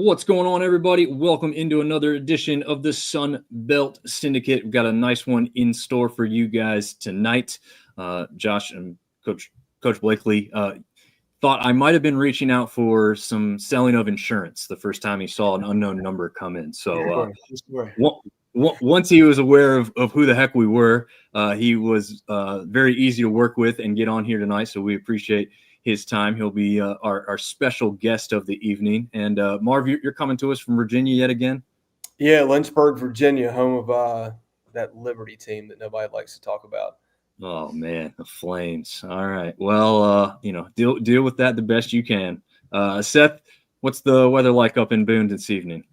What's going on, everybody? Welcome into another edition of the Sun Belt Syndicate. We've got a nice one in store for you guys tonight. Josh and Coach Blakley thought I might have been reaching out for some selling of insurance the first time he saw an unknown number come in. So once he was aware of who the heck we were, he was very easy to work with and get on here tonight. So we appreciate his time. He'll be our special guest of the evening. And Marv, you're coming to us from Virginia yet again? Yeah, Lynchburg, Virginia, home of that Liberty team that nobody likes to talk about. Oh man, the Flames. All right. Well, deal with that the best you can. Seth, what's the weather like up in Boone this evening?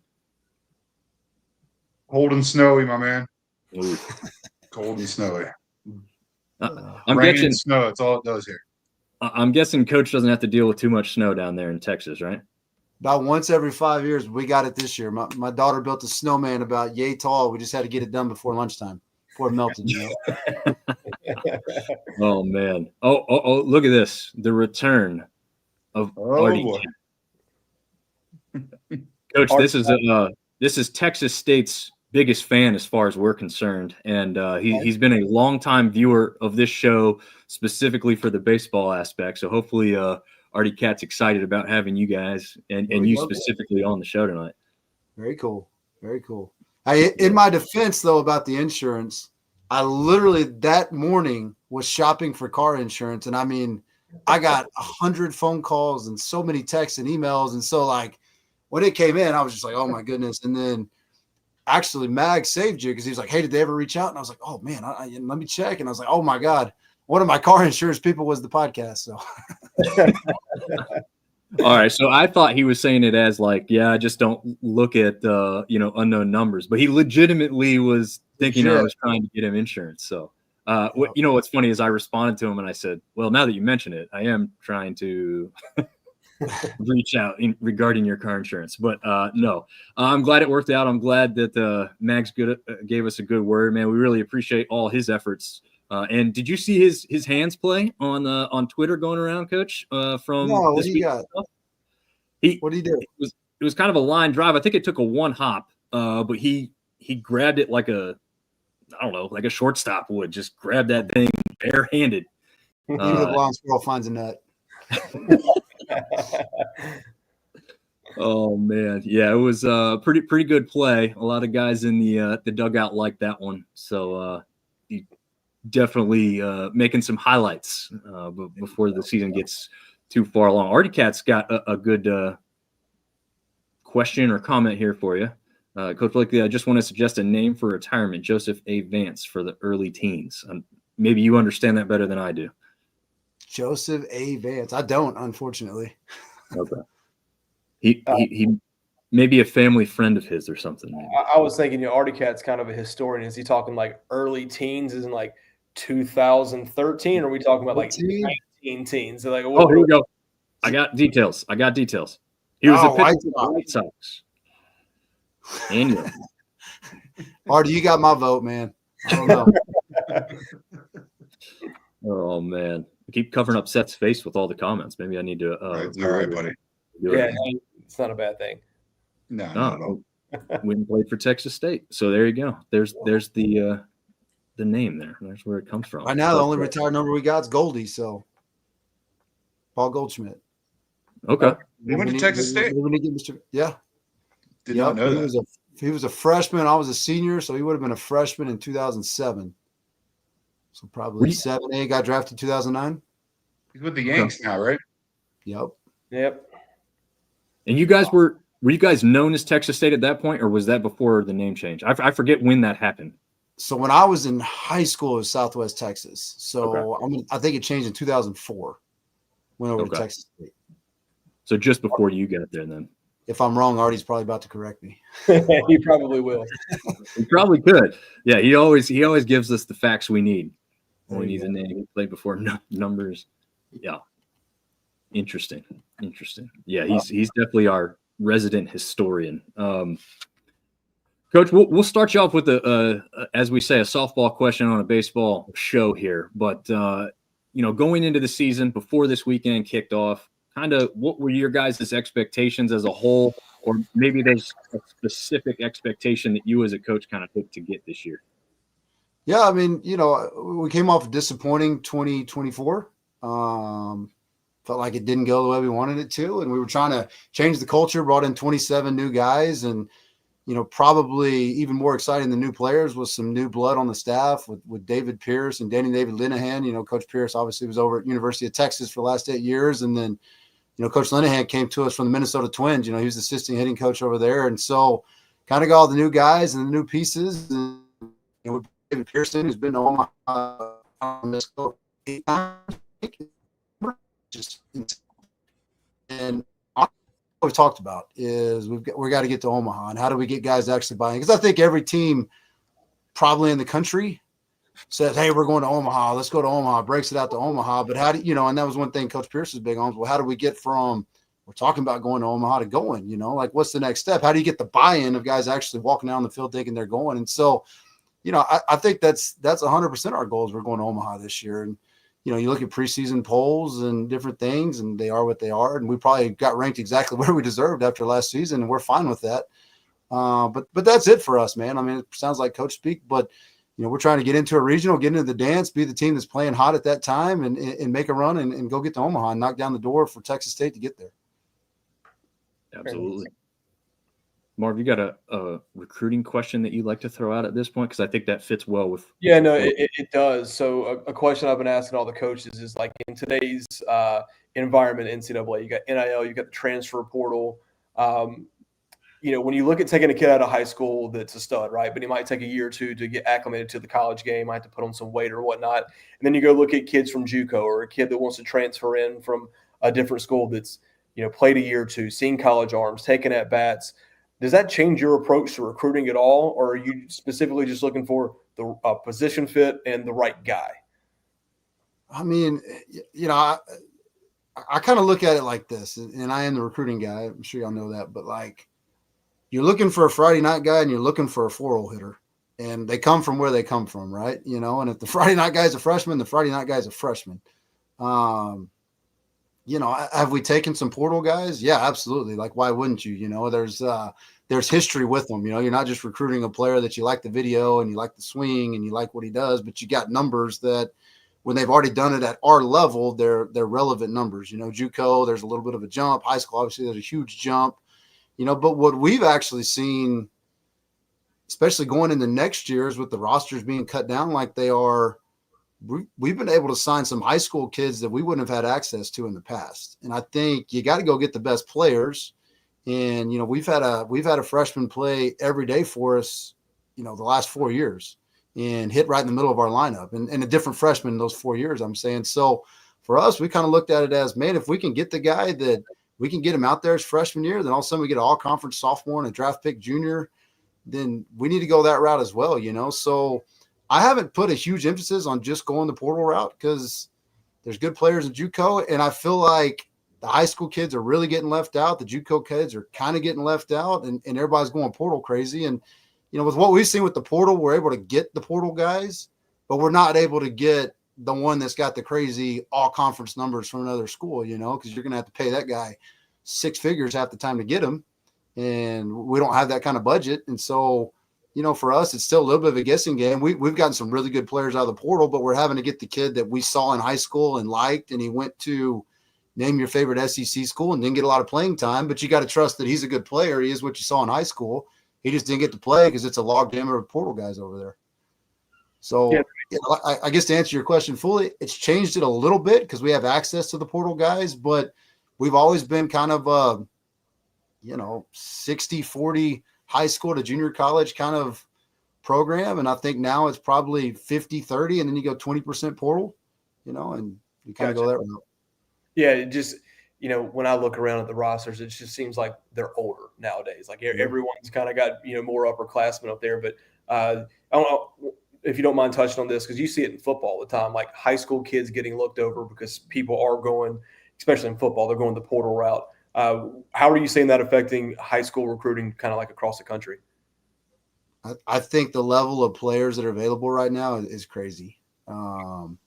Cold and snowy, my man. Ooh. Cold and snowy. Rain and snow, that's all it does here. I'm guessing Coach doesn't have to deal with too much snow down there in Texas, right? About once every 5 years. We got it this year. My daughter built a snowman about yay tall. We just had to get it done before lunchtime, before it melted. Oh, man. Oh, look at this. The return of Artie. Coach, this is Texas State's biggest fan as far as we're concerned. And he's been a longtime viewer of this show specifically for the baseball aspect. So hopefully Artie Cat's excited about having you guys and you specifically on the show tonight. Very cool. Very cool. In my defense, though, about the insurance, I literally that morning was shopping for car insurance. And I mean, I got 100 phone calls and so many texts and emails. And so like when it came in, I was just like, oh my goodness. And then actually Mag saved you because he was like, hey, did they ever reach out? And I was like, oh man, let me check. And I was like, oh my God. One of my car insurance people was the podcast. So, all right. So I thought he was saying it as like, yeah, just don't look at unknown numbers. But he legitimately was thinking I was trying to get him insurance. So, what's funny is I responded to him and I said, well, now that you mention it, I am trying to reach out regarding your car insurance. But no, I'm glad it worked out. I'm glad that Max gave us a good word, man. We really appreciate all his efforts. And did you see his hands play on Twitter going around, Coach? From this week? What did he do? It was kind of a line drive. I think it took a one hop, but he grabbed it like a shortstop would. Just grab that thing barehanded. Even the blonde squirrel finds a nut. Oh man, yeah, it was a pretty good play. A lot of guys in the dugout liked that one. So he definitely making some highlights before the season gets too far along. Artie Cat's got a good question or comment here for you. Coach Blakley, I just want to suggest a name for retirement, Joseph A. Vance for the early teens. Maybe you understand that better than I do. Joseph A. Vance. I don't, unfortunately. Okay. He may be a family friend of his or something. I was thinking, Artie Cat's kind of a historian. Is he talking like early teens? Isn't like 2013? Or are we talking about like 19 teens? So like, here we go. I got details. He was a pitcher for the White Sox. Anyway. Artie, you got my vote, man. I don't know. Oh man, I keep covering up Seth's face with all the comments. Maybe I need to. It's all right, buddy. Yeah, it's not a bad thing. No. Went and played for Texas State. So there you go. There's the name there. There's where it comes from. Right now, the only retired number we got is Goldie. So Paul Goldschmidt. Okay. He went to Texas State. Yeah. Did not know that. He was a freshman. I was a senior, so he would have been a freshman in 2007. So probably 7A, got drafted 2009. He's with the Yanks now, right? Yep. And you guys were you guys known as Texas State at that point, or was that before the name change? I forget when that happened. So when I was in high school, it was Southwest Texas. So I think it changed in 2004. Went over to Texas State. So just before you got there, then. If I'm wrong, Artie's probably about to correct me. He probably will. He probably could. Yeah, he always gives us the facts we need. We need the name. He played before numbers. Yeah. Interesting. Yeah, he's definitely our resident historian. Coach, we'll start you off with as we say, a softball question on a baseball show here. But going into the season before this weekend kicked off, kind of what were your guys' expectations as a whole or maybe there's a specific expectation that you as a coach kind of hope to get this year? Yeah, I mean, we came off a disappointing 2024. Felt like it didn't go the way we wanted it to, and we were trying to change the culture, brought in 27 new guys, and probably even more exciting than new players was some new blood on the staff with David Pierce and David Linehan. Coach Pierce obviously was over at University of Texas for the last 8 years, and then Coach Linehan came to us from the Minnesota Twins. He was the assistant hitting coach over there, and so kind of got all the new guys and the new pieces. And with David Pearson, who's been to Omaha Minnesota 8 times, just and what we've talked about is we got to get to Omaha, and how do we get guys to actually buying? Because I think every team probably in the country says, hey, we're going to Omaha. Let's go to Omaha. Breaks it out to Omaha. But how do and that was one thing Coach Pierce was big on. Well, how do we get from we're talking about going to Omaha to going? Like what's the next step? How do you get the buy-in of guys actually walking down the field thinking they're going? And so, I think that's 100% our goals. We're going to Omaha this year. And you look at preseason polls and different things, and they are what they are. And we probably got ranked exactly where we deserved after last season, and we're fine with that. But that's it for us, man. I mean, it sounds like coach speak, but we're trying to get into a regional, get into the dance, be the team that's playing hot at that time, and make a run and go get to Omaha and knock down the door for Texas State to get there. Absolutely. Marv, you got a recruiting question that you'd like to throw out at this point? Because I think that fits well with. Yeah, no, it does. So a question I've been asking all the coaches is like in today's environment, NCAA, you got NIL, you got the transfer portal. When you look at taking a kid out of high school that's a stud, right? But he might take a year or two to get acclimated to the college game, might have to put on some weight or whatnot. And then you go look at kids from JUCO or a kid that wants to transfer in from a different school that's, played a year or two, seen college arms, taken at bats. Does that change your approach to recruiting at all? Or are you specifically just looking for the position fit and the right guy? I mean, I kind of look at it like this, and I am the recruiting guy. I'm sure y'all know that, but like, you're looking for a Friday night guy and you're looking for a 4-hole hitter, and they come from where they come from, right? And if the Friday night guy's a freshman, the Friday night guy's a freshman. Have we taken some portal guys? Yeah, absolutely. Like, why wouldn't you? There's history with them. You're not just recruiting a player that you like the video and you like the swing and you like what he does, but you got numbers that when they've already done it at our level, they're relevant numbers. JUCO, there's a little bit of a jump. High school, obviously, there's a huge jump. But what we've actually seen, especially going into next year's with the rosters being cut down like they are, we've been able to sign some high school kids that we wouldn't have had access to in the past. And I think you got to go get the best players. And, we've had a freshman play every day for us, the last 4 years and hit right in the middle of our lineup and a different freshman in those 4 years, I'm saying. So for us, we kind of looked at it as, man, if we can get the guy that we can get him out there his freshman year, then all of a sudden we get an all-conference sophomore and a draft pick junior, then we need to go that route as well, So I haven't put a huge emphasis on just going the portal route because there's good players in JUCO, and I feel like the high school kids are really getting left out. The JUCO kids are kind of getting left out, and everybody's going portal crazy. And, with what we've seen with the portal, we're able to get the portal guys, but we're not able to get the one that's got the crazy all-conference numbers from another school, because you're going to have to pay that guy 6 figures half the time to get him, and we don't have that kind of budget. And so, for us, it's still a little bit of a guessing game. We've gotten some really good players out of the portal, but we're having to get the kid that we saw in high school and liked, and he went to name your favorite SEC school and didn't get a lot of playing time, but you got to trust that he's a good player. He is what you saw in high school. He just didn't get to play because it's a log jam of portal guys over there. So I guess to answer your question fully, it's changed it a little bit because we have access to the portal guys, but we've always been kind of 60-40 high school to junior college kind of program. And I think now it's probably 50-30, and then you go 20% portal, and you kind of go that route. Yeah, it just, when I look around at the rosters, it just seems like they're older nowadays. Like everyone's kind of got, more upperclassmen up there. But I don't know if you don't mind touching on this, because you see it in football all the time, like high school kids getting looked over because people are going, especially in football, they're going the portal route. How are you seeing that affecting high school recruiting kind of like across the country? I think the level of players that are available right now is crazy. And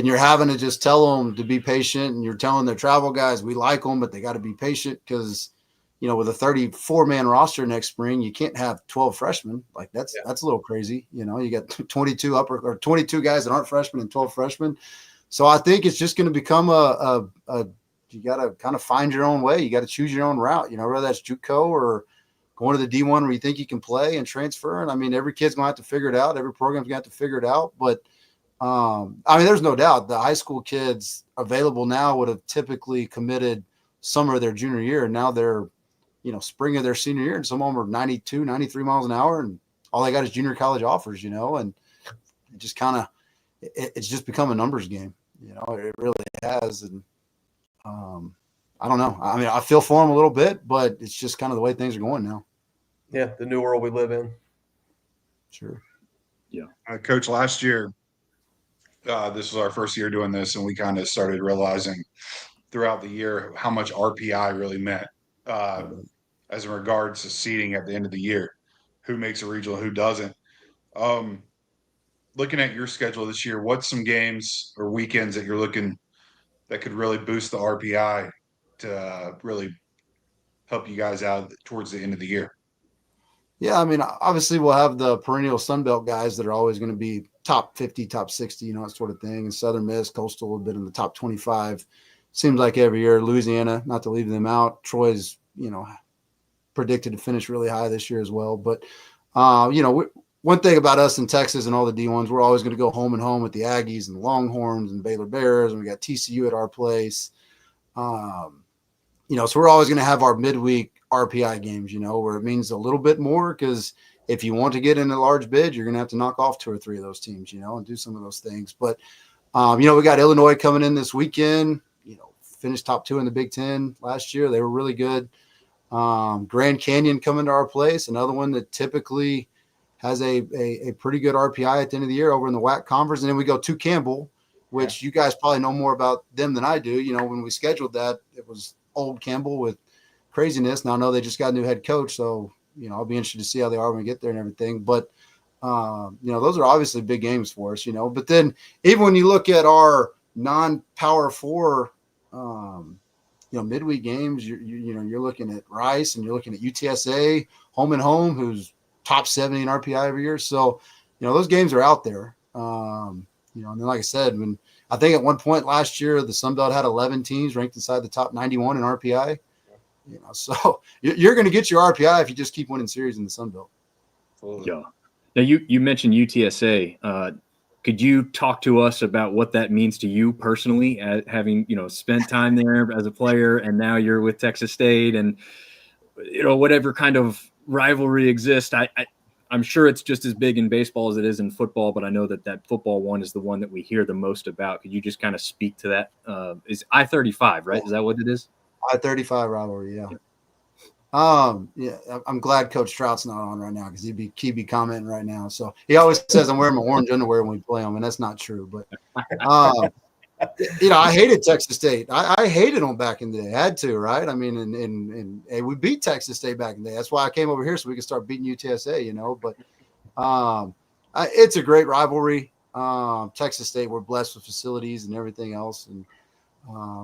you're having to just tell them to be patient, and you're telling their travel guys, we like them, but they got to be patient because, with a 34-man roster next spring, you can't have 12 freshmen. Like that's a little crazy. You got 22 guys that aren't freshmen and 12 freshmen. So I think it's just going to become you got to kind of find your own way. You got to choose your own route, whether that's JUCO or going to the D1 where you think you can play and transfer. And I mean, every kid's going to have to figure it out. Every program's going to have to figure it out. But there's no doubt the high school kids available now would have typically committed summer of their junior year. And now they're, spring of their senior year. And some of them are 92, 93 miles an hour. And all they got is junior college offers, and it just kind of, it's just become a numbers game. It really has. And I don't know. I mean, I feel for them a little bit, but it's just kind of the way things are going now. Yeah, the new world we live in. Sure. Yeah. Coach, last year, this was our first year doing this, and we kind of started realizing throughout the year how much RPI really meant as in regards to seeding at the end of the year, who makes a regional, who doesn't. Looking at your schedule this year, what's some games or weekends that you're looking that could really boost the RPI to really help you guys out towards the end of the year? Yeah, I mean, obviously we'll have the perennial Sunbelt guys that are always going to be top 50, top 60, that sort of thing. And Southern Miss, Coastal a bit in the top 25. Seems like every year. Louisiana, not to leave them out. Troy's, predicted to finish really high this year as well. But, one thing about us in Texas and all the D1s, we're always going to go home and home with the Aggies and the Longhorns and Baylor Bears, and we got TCU at our place. So we're always going to have our midweek RPI games, where it means a little bit more, because if you want to get in a large bid, you're going to have to knock off 2 or 3 of those teams, and do some of those things. But, we got Illinois coming in this weekend, finished top 2 in the Big Ten last year. They were really good. Grand Canyon coming to our place, another one that typically has a pretty good RPI at the end of the year over in the WAC conference. And then we go to Campbell, which you guys probably know more about them than I do. When we scheduled that, it was old Campbell with craziness. Now I know they just got a new head coach, so I'll be interested to see how they are when we get there and everything. But those are obviously big games for us. But then even when you look at our non-Power 4 midweek games, you're looking at Rice and you're looking at UTSA home and home, who's top 70 in RPI every year. So those games are out there. And then like I said, I think at one point last year the Sun Belt had 11 teams ranked inside the top 91 in RPI. So you're going to get your RPI if you just keep winning series in the Sun Belt. Yeah. Now you mentioned UTSA. Could you talk to us about what that means to you personally, having spent time there as a player, and now you're with Texas State, and whatever kind of rivalry exists? I'm sure it's just as big in baseball as it is in football, but I know that football one is the one that we hear the most about. Could you just kind of speak to that? Is I-35, right? Is that what it is? I-35 rivalry, yeah. I'm glad Coach Trout's not on right now, because he'd be commenting right now. So he always says I'm wearing my orange underwear when we play him, and that's not true. But I hated Texas State. I hated them back in the day. I had to, right? I mean, and we beat Texas State back in the day. That's why I came over here, so we could start beating UTSA. But it's a great rivalry. Texas State, we're blessed with facilities and everything else, and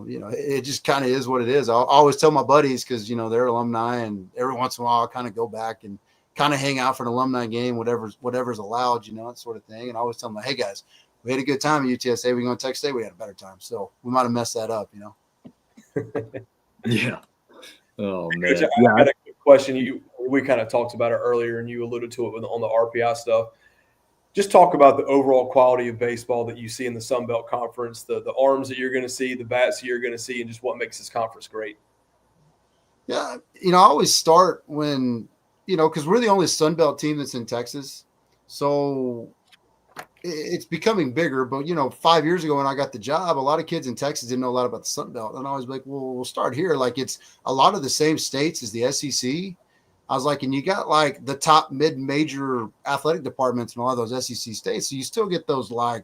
it just kind of is what it is. I always tell my buddies, because they're alumni, and every once in a while I'll kind of go back and kind of hang out for an alumni game, whatever's allowed, that sort of thing. And I always tell them, like, hey guys, we had a good time at UTSA. We go to Texas State, we had a better time. So we might have messed that up, Yeah. Oh man. I had a quick question. We kind of talked about it earlier, and you alluded to it on the RPI stuff. Just talk about the overall quality of baseball that you see in the Sun Belt Conference, the arms that you're going to see, the bats that you're going to see, and just what makes this conference great. Yeah, I always start when, because we're the only Sun Belt team that's in Texas. So it's becoming bigger. But, 5 years ago when I got the job, a lot of kids in Texas didn't know a lot about the Sun Belt. And I was like, well, we'll start here. Like, it's a lot of the same states as the SEC. I was like, and you got like the top mid-major athletic departments in a lot of those SEC states. So you still get those like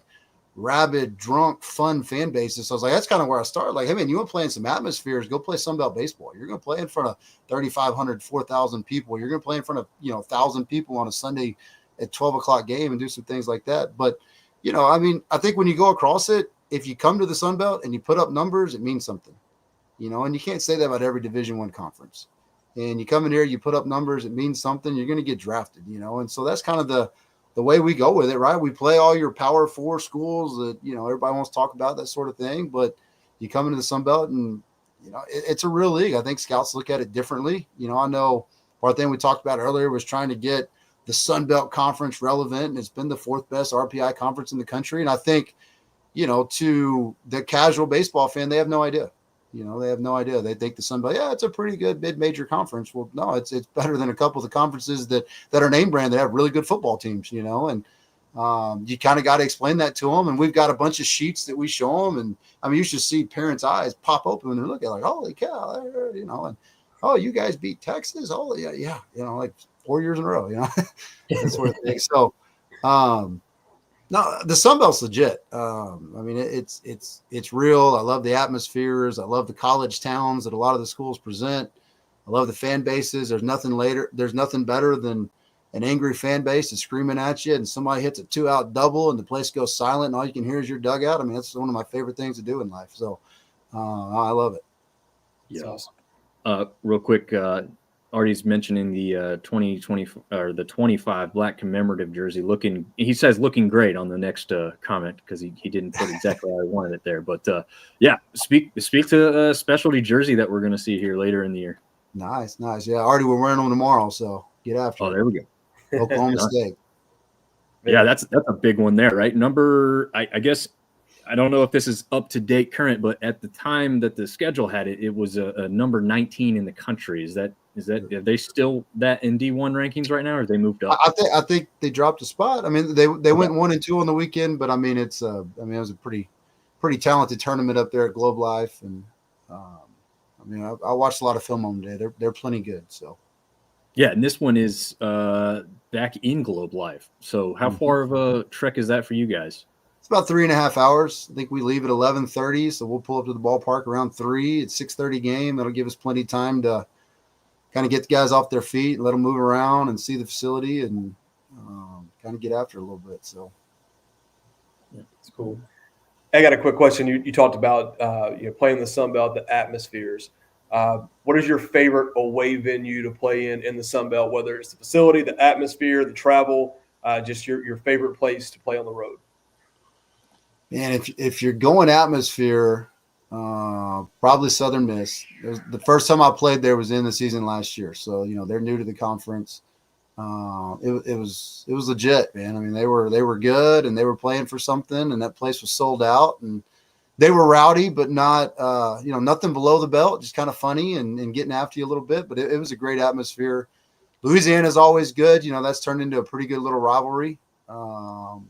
rabid, drunk, fun fan bases. So I was like, that's kind of where I started. Like, hey, man, you want to play in some atmospheres, go play Sun Belt baseball. You're going to play in front of 3,500, 4,000 people. You're going to play in front of, 1,000 people on a Sunday at 12 o'clock game and do some things like that. But, I think when you go across it, if you come to the Sun Belt and you put up numbers, it means something, and you can't say that about every Division I conference. and you come in here, you put up numbers, it means something, you're going to get drafted, and so that's kind of the way we go with it, right? We play all your Power 4 schools that, everybody wants to talk about, that sort of thing, but you come into the Sun Belt and, it's a real league. I think scouts look at it differently. I know part of the thing we talked about earlier was trying to get the Sun Belt Conference relevant, and it's been the 4th best RPI conference in the country. And I think, to the casual baseball fan, they have no idea. They have no idea. They think the Sun Belt, it's a pretty good mid-major conference. Well, no, it's better than a couple of the conferences that are name brand that have really good football teams, and you kind of got to explain that to them. And we've got a bunch of sheets that we show them. And I mean, you should see parents' eyes pop open when they're looking like, holy cow, and, oh, you guys beat Texas. Oh yeah. Like 4 years in a row, that sort of thing. So, no, the Sun Belt's legit. I mean, it's real. I love the atmospheres. I love the college towns that a lot of the schools present. I love the fan bases. There's nothing better than an angry fan base that's screaming at you, and somebody hits a 2-out double, and the place goes silent, and all you can hear is your dugout. I mean, that's one of my favorite things to do in life. So, I love it. Yeah. Awesome. Real quick, Artie's mentioning the 2020 or the 25 black commemorative jersey he says looking great on the next comment, because he didn't put exactly how I wanted it there. But yeah, speak to a specialty jersey that we're going to see here later in the year. Nice. Yeah, Artie, we're wearing them tomorrow, so get after it. Oh, there we go. Oklahoma State. Yeah, that's a big one there, right? I guess I don't know if this is up to date current, but at the time that the schedule had it, it was a number 19 in the country. Is that are they still that in D1 rankings right now, or have they moved up? I think they dropped a spot. I mean, they went 1 and 2 on the weekend, but I mean, it was a pretty talented tournament up there at Globe Life, and I mean, I watched a lot of film on them today. They're plenty good. So. Yeah, and this one is back in Globe Life. So how far of a trek is that for you guys? It's about 3.5 hours. I think we leave at 11:30, so we'll pull up to the ballpark around 3. It's 6:30 game. That'll give us plenty of time to kind of get the guys off their feet, let them move around and see the facility, and kind of get after it a little bit. So, yeah, it's cool. I got a quick question. You talked about playing the Sun Belt, the atmospheres. What is your favorite away venue to play in the Sun Belt, whether it's the facility, the atmosphere, the travel, just your favorite place to play on the road? Man, if you're going atmosphere, probably Southern Miss. The first time I played there was in the season last year. So, they're new to the conference. It was legit, man. I mean, they were good, and they were playing for something, and that place was sold out, and they were rowdy, but not, nothing below the belt, just kind of funny and getting after you a little bit. But it was a great atmosphere. Louisiana is always good. That's turned into a pretty good little rivalry.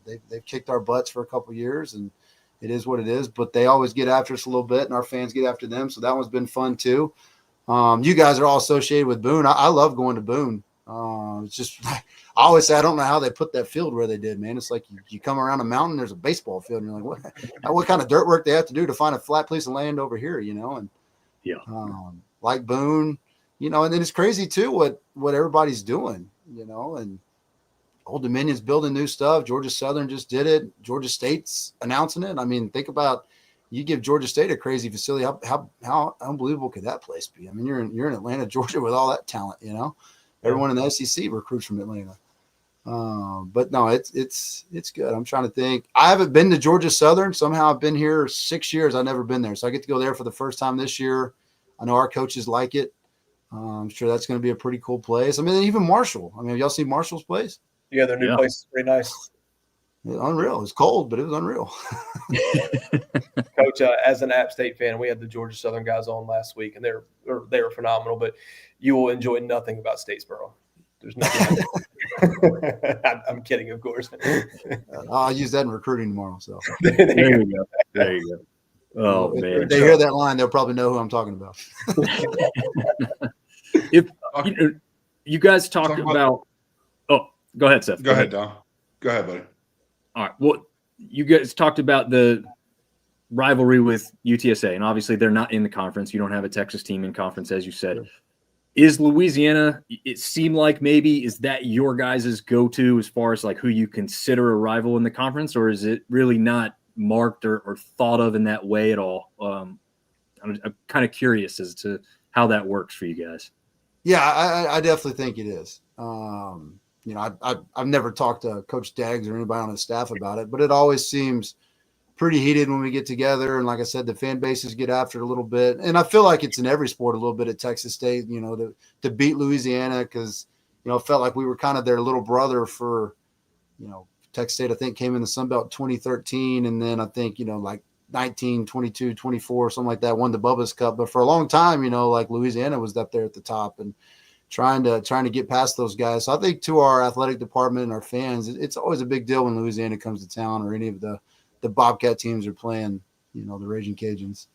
They've kicked our butts for a couple of years, and it is what it is. But they always get after us a little bit, and our fans get after them. So that one's been fun too. You guys are all associated with Boone. I love going to Boone. It's just, I always say, I don't know how they put that field where they did, man. It's like you come around a mountain, there's a baseball field, and you're like, what kind of dirt work they have to do to find a flat piece of land over here, and yeah, like Boone, and then it's crazy too what everybody's doing, and Old Dominion's building new stuff. Georgia Southern just did it. Georgia State's announcing it. I mean, think about, you give Georgia State a crazy facility. How unbelievable could that place be? I mean, you're in Atlanta, Georgia, with all that talent, Everyone in the SEC recruits from Atlanta. But no, it's good. I'm trying to think. I haven't been to Georgia Southern. Somehow I've been here 6 years. I've never been there. So I get to go there for the first time this year. I know our coaches like it. I'm sure that's going to be a pretty cool place. I mean, even Marshall. I mean, have y'all seen Marshall's place? Yeah, their new place is pretty nice. Unreal. It's cold, but it was unreal. Coach, as an App State fan, we had the Georgia Southern guys on last week, and they were phenomenal. But you will enjoy nothing about Statesboro. There's nothing. I'm kidding, of course. I'll use that in recruiting tomorrow. So there you go. Oh, man. If they hear that line, they'll probably know who I'm talking about. If you guys talked about go ahead, Seth. Go ahead, Don. Go ahead, buddy. All right. Well, you guys talked about the rivalry with UTSA, and obviously they're not in the conference. You don't have a Texas team in conference, as you said. Sure. Is Louisiana, it seemed like maybe, is that your guys' go-to as far as like who you consider a rival in the conference, or is it really not marked or thought of in that way at all? I'm kind of curious as to how that works for you guys. Yeah, I definitely think it is. You know, I've never talked to Coach Daggs or anybody on his staff about it, but it always seems pretty heated when we get together. And like I said, the fan bases get after it a little bit. And I feel like it's in every sport a little bit at Texas State, you know, to beat Louisiana because, you know, it felt like we were kind of their little brother for, you know, Texas State, I think, came in the Sun Belt 2013. And then I think, you know, like 19, 22, 24, something like that, won the Bubba's Cup. But for a long time, you know, like Louisiana was up there at the top and trying to get past those guys. So I think to our athletic department and our fans, it's always a big deal when Louisiana comes to town or any of the Bobcat teams are playing, you know, the Raging Cajuns.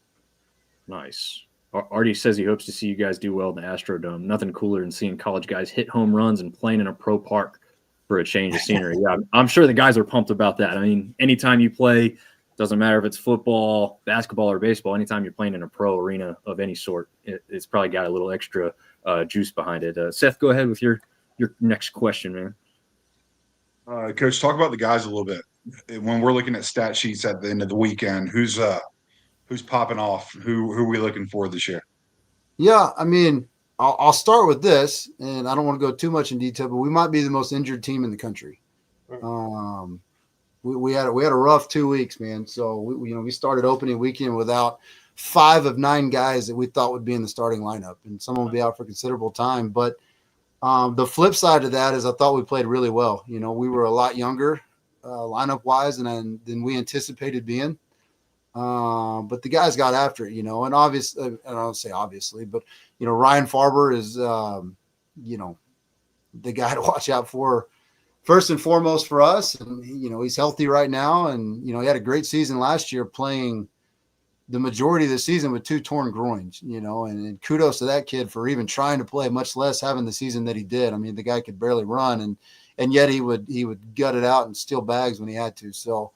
Nice. Artie says he hopes to see you guys do well in the Astrodome. Nothing cooler than seeing college guys hit home runs and playing in a pro park for a change of scenery. Yeah, I'm sure the guys are pumped about that. I mean, anytime you play, doesn't matter if it's football, basketball, or baseball, anytime you're playing in a pro arena of any sort, it's probably got a little extra juice behind it. Seth, go ahead with your next question, man. Coach, talk about the guys a little bit. When we're looking at stat sheets at the end of the weekend, who's popping off? Who are we looking for this year? Yeah, I mean, I'll start with this, and I don't want to go too much in detail, but we might be the most injured team in the country. We had a rough 2 weeks, man. So we started opening weekend without 5 of 9 guys that we thought would be in the starting lineup, and some will be out for considerable time. But the flip side of that is I thought we played really well. You know, we were a lot younger lineup wise than we anticipated being. But the guys got after it, you know, and obviously, I don't say obviously, but, you know, Ryan Farber is, you know, the guy to watch out for first and foremost for us. And, you know, he's healthy right now. And, you know, he had a great season last year playing the majority of the season with 2 torn groins, you know, and kudos to that kid for even trying to play, much less having the season that he did. I mean, the guy could barely run and yet he would gut it out and steal bags when he had to. So,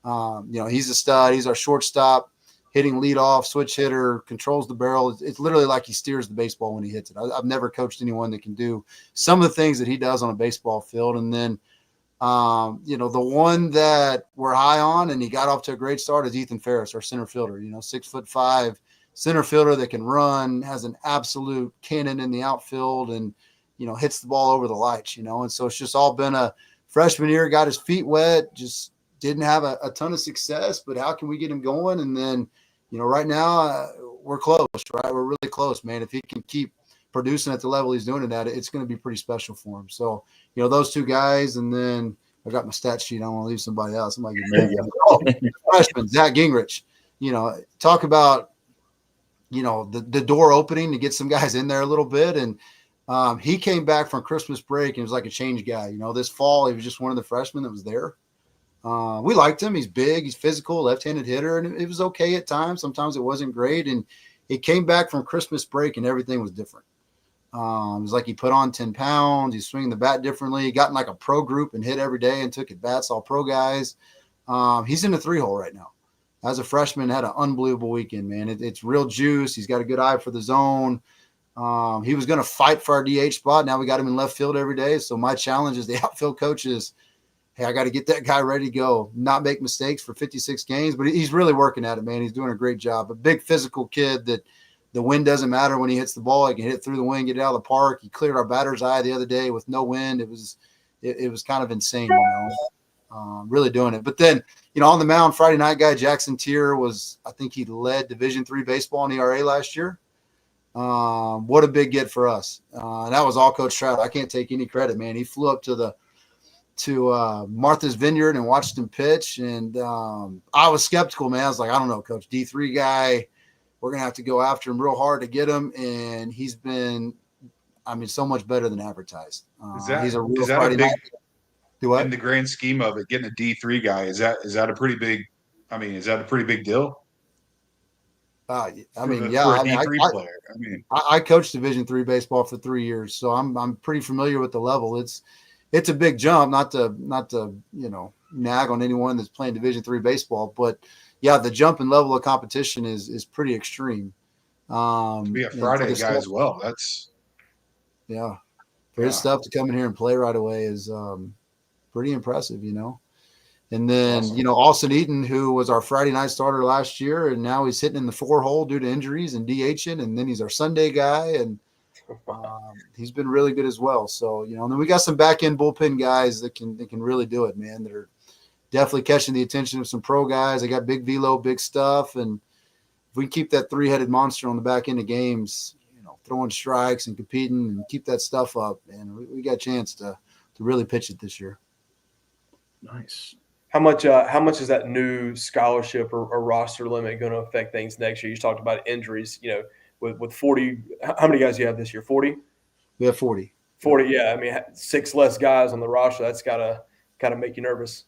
you know, he's a stud. He's our shortstop, hitting leadoff, switch hitter, controls the barrel. It's literally like he steers the baseball when he hits it. I've never coached anyone that can do some of the things that he does on a baseball field. And then, you know, the one that we're high on and he got off to a great start is Ethan Ferris, our center fielder, you know, 6'5" center fielder that can run, has an absolute cannon in the outfield and, you know, hits the ball over the lights, you know. And so it's just all been a freshman year, got his feet wet, just didn't have a ton of success, but how can we get him going? And then, you know, right now we're close, right? We're really close, man. If he can keep producing at the level he's doing it at, it's going to be pretty special for him. So, you know, those 2 guys, and then I got my stat sheet. I don't want to leave somebody else. Somebody freshman, Zach Gingrich, you know, talk about, you know, the door opening to get some guys in there a little bit. And he came back from Christmas break and was like a change guy. You know, this fall, he was just one of the freshmen that was there. We liked him. He's big. He's physical, left-handed hitter, and it was okay at times. Sometimes it wasn't great. And he came back from Christmas break, and everything was different. It was like he put on 10 pounds. He's swinging the bat differently. He got in like a pro group and hit every day and took at bats, all pro guys. He's in the 3-hole right now. As a freshman, had an unbelievable weekend, man. It's real juice. He's got a good eye for the zone. He was going to fight for our DH spot. Now we got him in left field every day. So my challenge as the outfield coach is, hey, I got to get that guy ready to go, not make mistakes for 56 games. But he's really working at it, man. He's doing a great job. A big physical kid that the wind doesn't matter when he hits the ball. He can hit through the wind, get it out of the park. He cleared our batter's eye the other day with no wind. It was kind of insane, you know, really doing it. But then, you know, on the mound, Friday night guy, Jackson Tier I think he led Division III baseball in ERA last year. What a big get for us. And that was all Coach Trout. I can't take any credit, man. He flew up to Martha's Vineyard and watched him pitch. And I was skeptical, man. I was like, I don't know, Coach, D3 guy. We're going to have to go after him real hard to get him. And he's been, I mean, so much better than advertised. He's a real Friday night. Do what? In the grand scheme of it, getting a D3 guy, is that a pretty big, I mean, is that a pretty big deal? I mean, for yeah. a D3 player. I mean, I coached Division III baseball for 3 years, so I'm pretty familiar with the level. It's a big jump, not to you know, nag on anyone that's playing Division III baseball, but yeah, the jump in level of competition is pretty extreme. to be a Friday guy as well. That's for his stuff to come in here and play right away is pretty impressive, you know. And then, awesome. You know, Austin Eaton, who was our Friday night starter last year, and now he's hitting in the 4-hole due to injuries and DHing, and then he's our Sunday guy. And He's been really good as well. So, and then we got some back end bullpen guys that can really do it, man. That are definitely catching the attention of some pro guys. They got big velo, big stuff, and if we can keep that 3-headed monster on the back end of games, throwing strikes and competing and keep that stuff up, and we got a chance to really pitch it this year. Nice. How much is that new scholarship or roster limit going to affect things next year? You talked about injuries, with 40. How many guys do you have this year? 40? We have 40. 40, yeah. I mean, 6 less guys on the roster. That's gotta make you nervous.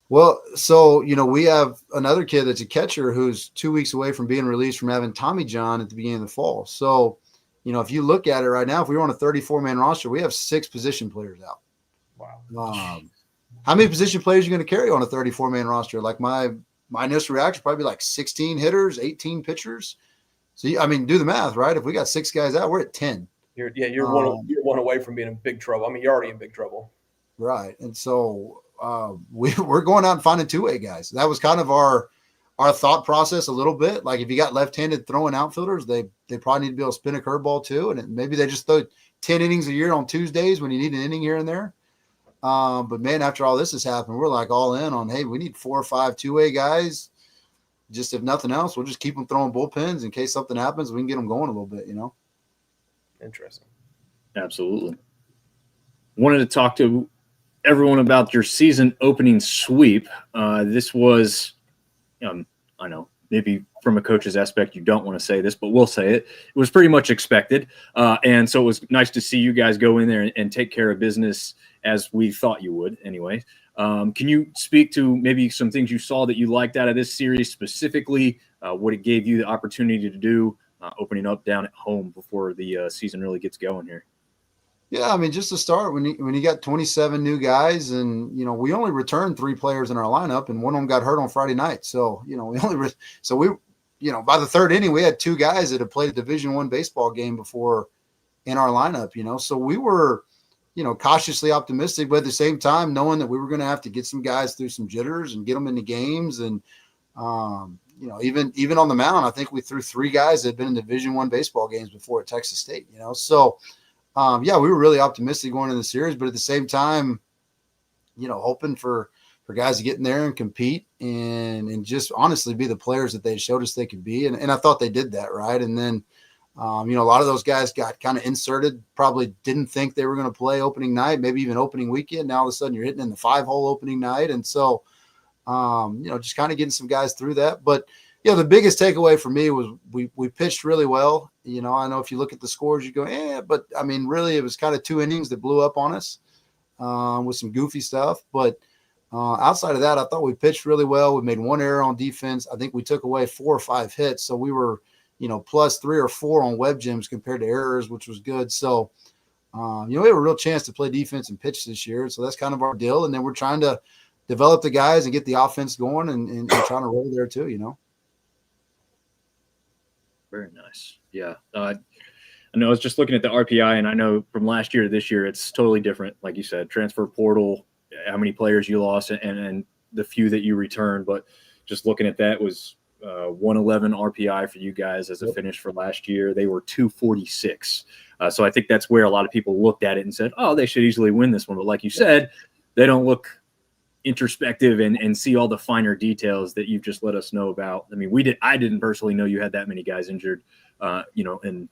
Well, so, we have another kid that's a catcher who's 2 weeks away from being released from having Tommy John at the beginning of the fall. So, if you look at it right now, if we were on a 34-man roster, we have 6 position players out. Wow. How many position players are you going to carry on a 34-man roster? Like my initial reaction, probably like 16 hitters, 18 pitchers. So, do the math, right? If we got 6 guys out, we're at 10. You're one away from being in big trouble. I mean, you're already in big trouble. Right. And so we're going out and finding two-way guys. That was kind of our thought process a little bit. Like if you got left-handed throwing outfielders, they probably need to be able to spin a curveball too. And maybe they just throw 10 innings a year on Tuesdays when you need an inning here and there. But man, after all this has happened, we're like all in on, hey, we need 4 or 5 two-way guys. Just if nothing else, we'll just keep them throwing bullpens in case something happens. We can get them going a little bit, Interesting. Absolutely. Wanted to talk to everyone about your season opening sweep. This was, I know, maybe from a coach's aspect, you don't want to say this, but we'll say it. It was pretty much expected. And so it was nice to see you guys go in there and take care of business as we thought you would anyway. Can you speak to maybe some things you saw that you liked out of this series specifically, what it gave you the opportunity to do opening up down at home before the season really gets going here? Yeah, just to start, when you got 27 new guys, and we only returned 3 players in our lineup, and one of them got hurt on Friday night. So by the third inning, we had 2 guys that had played a Division I baseball game before in our lineup. So we were cautiously optimistic, but at the same time, knowing that we were going to have to get some guys through some jitters and get them into games, and even on the mound, I think we threw 3 guys that had been in Division I baseball games before at Texas State. So. We were really optimistic going into the series, but at the same time, hoping for guys to get in there and compete and just honestly be the players that they showed us they could be. And I thought they did that, right? And then, a lot of those guys got kind of inserted, probably didn't think they were going to play opening night, maybe even opening weekend. Now all of a sudden you're hitting in the 5-hole opening night. And so, just kind of getting some guys through that. But, the biggest takeaway for me was we pitched really well. I know if you look at the scores, you go, but really it was kind of 2 innings that blew up on us with some goofy stuff. But outside of that, I thought we pitched really well. We made 1 error on defense. I think we took away 4 or 5 hits. So we were, plus 3 or 4 on web gems compared to errors, which was good. So, we have a real chance to play defense and pitch this year. So that's kind of our deal. And then we're trying to develop the guys and get the offense going and trying to roll there too, Very nice. Yeah. I know I was just looking at the RPI, and I know from last year to this year, it's totally different. Like you said, transfer portal, how many players you lost and the few that you returned. But just looking at that was 111 RPI for you guys as a finish for last year. They were 246. So I think that's where a lot of people looked at it and said, oh, they should easily win this one. But like you said, they don't look introspective and see all the finer details that you've just let us know about. I didn't personally know you had that many guys injured, and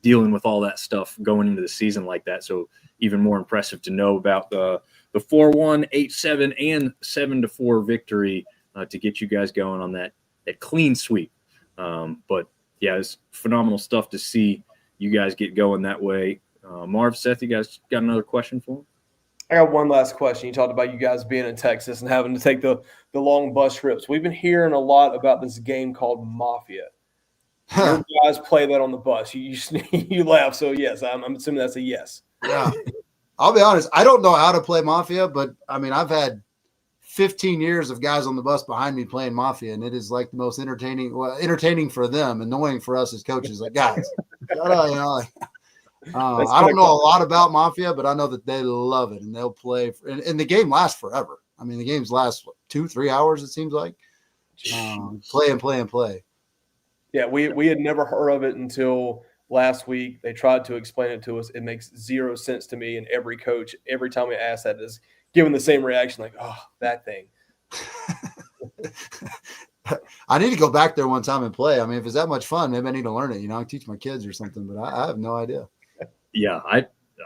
dealing with all that stuff going into the season like that. So even more impressive to know about the 4-1, 8-7, and 7-4 victory to get you guys going on that clean sweep. But yeah, it's phenomenal stuff to see you guys get going that way. Marv, Seth, you guys got another question for him? I got one last question. You talked about you guys being in Texas and having to take the long bus trips. We've been hearing a lot about this game called Mafia. You guys play that on the bus. You laugh, so yes, I'm assuming that's a yes. Yeah. I'll be honest, I don't know how to play Mafia, but I've had 15 years of guys on the bus behind me playing Mafia, and it is like the most entertaining for them, annoying for us as coaches. Like, guys, I don't know a lot about Mafia, but I know that they love it and they'll play. And the game lasts forever. The games last 2-3 hours, it seems like. Play and play and play. Yeah, we had never heard of it until last week. They tried to explain it to us. It makes zero sense to me. And every coach, every time we ask that, is giving the same reaction, like, oh, that thing. I need to go back there one time and play. I mean, if it's that much fun, maybe I need to learn it. You know, I teach my kids or something, but I have no idea. Yeah,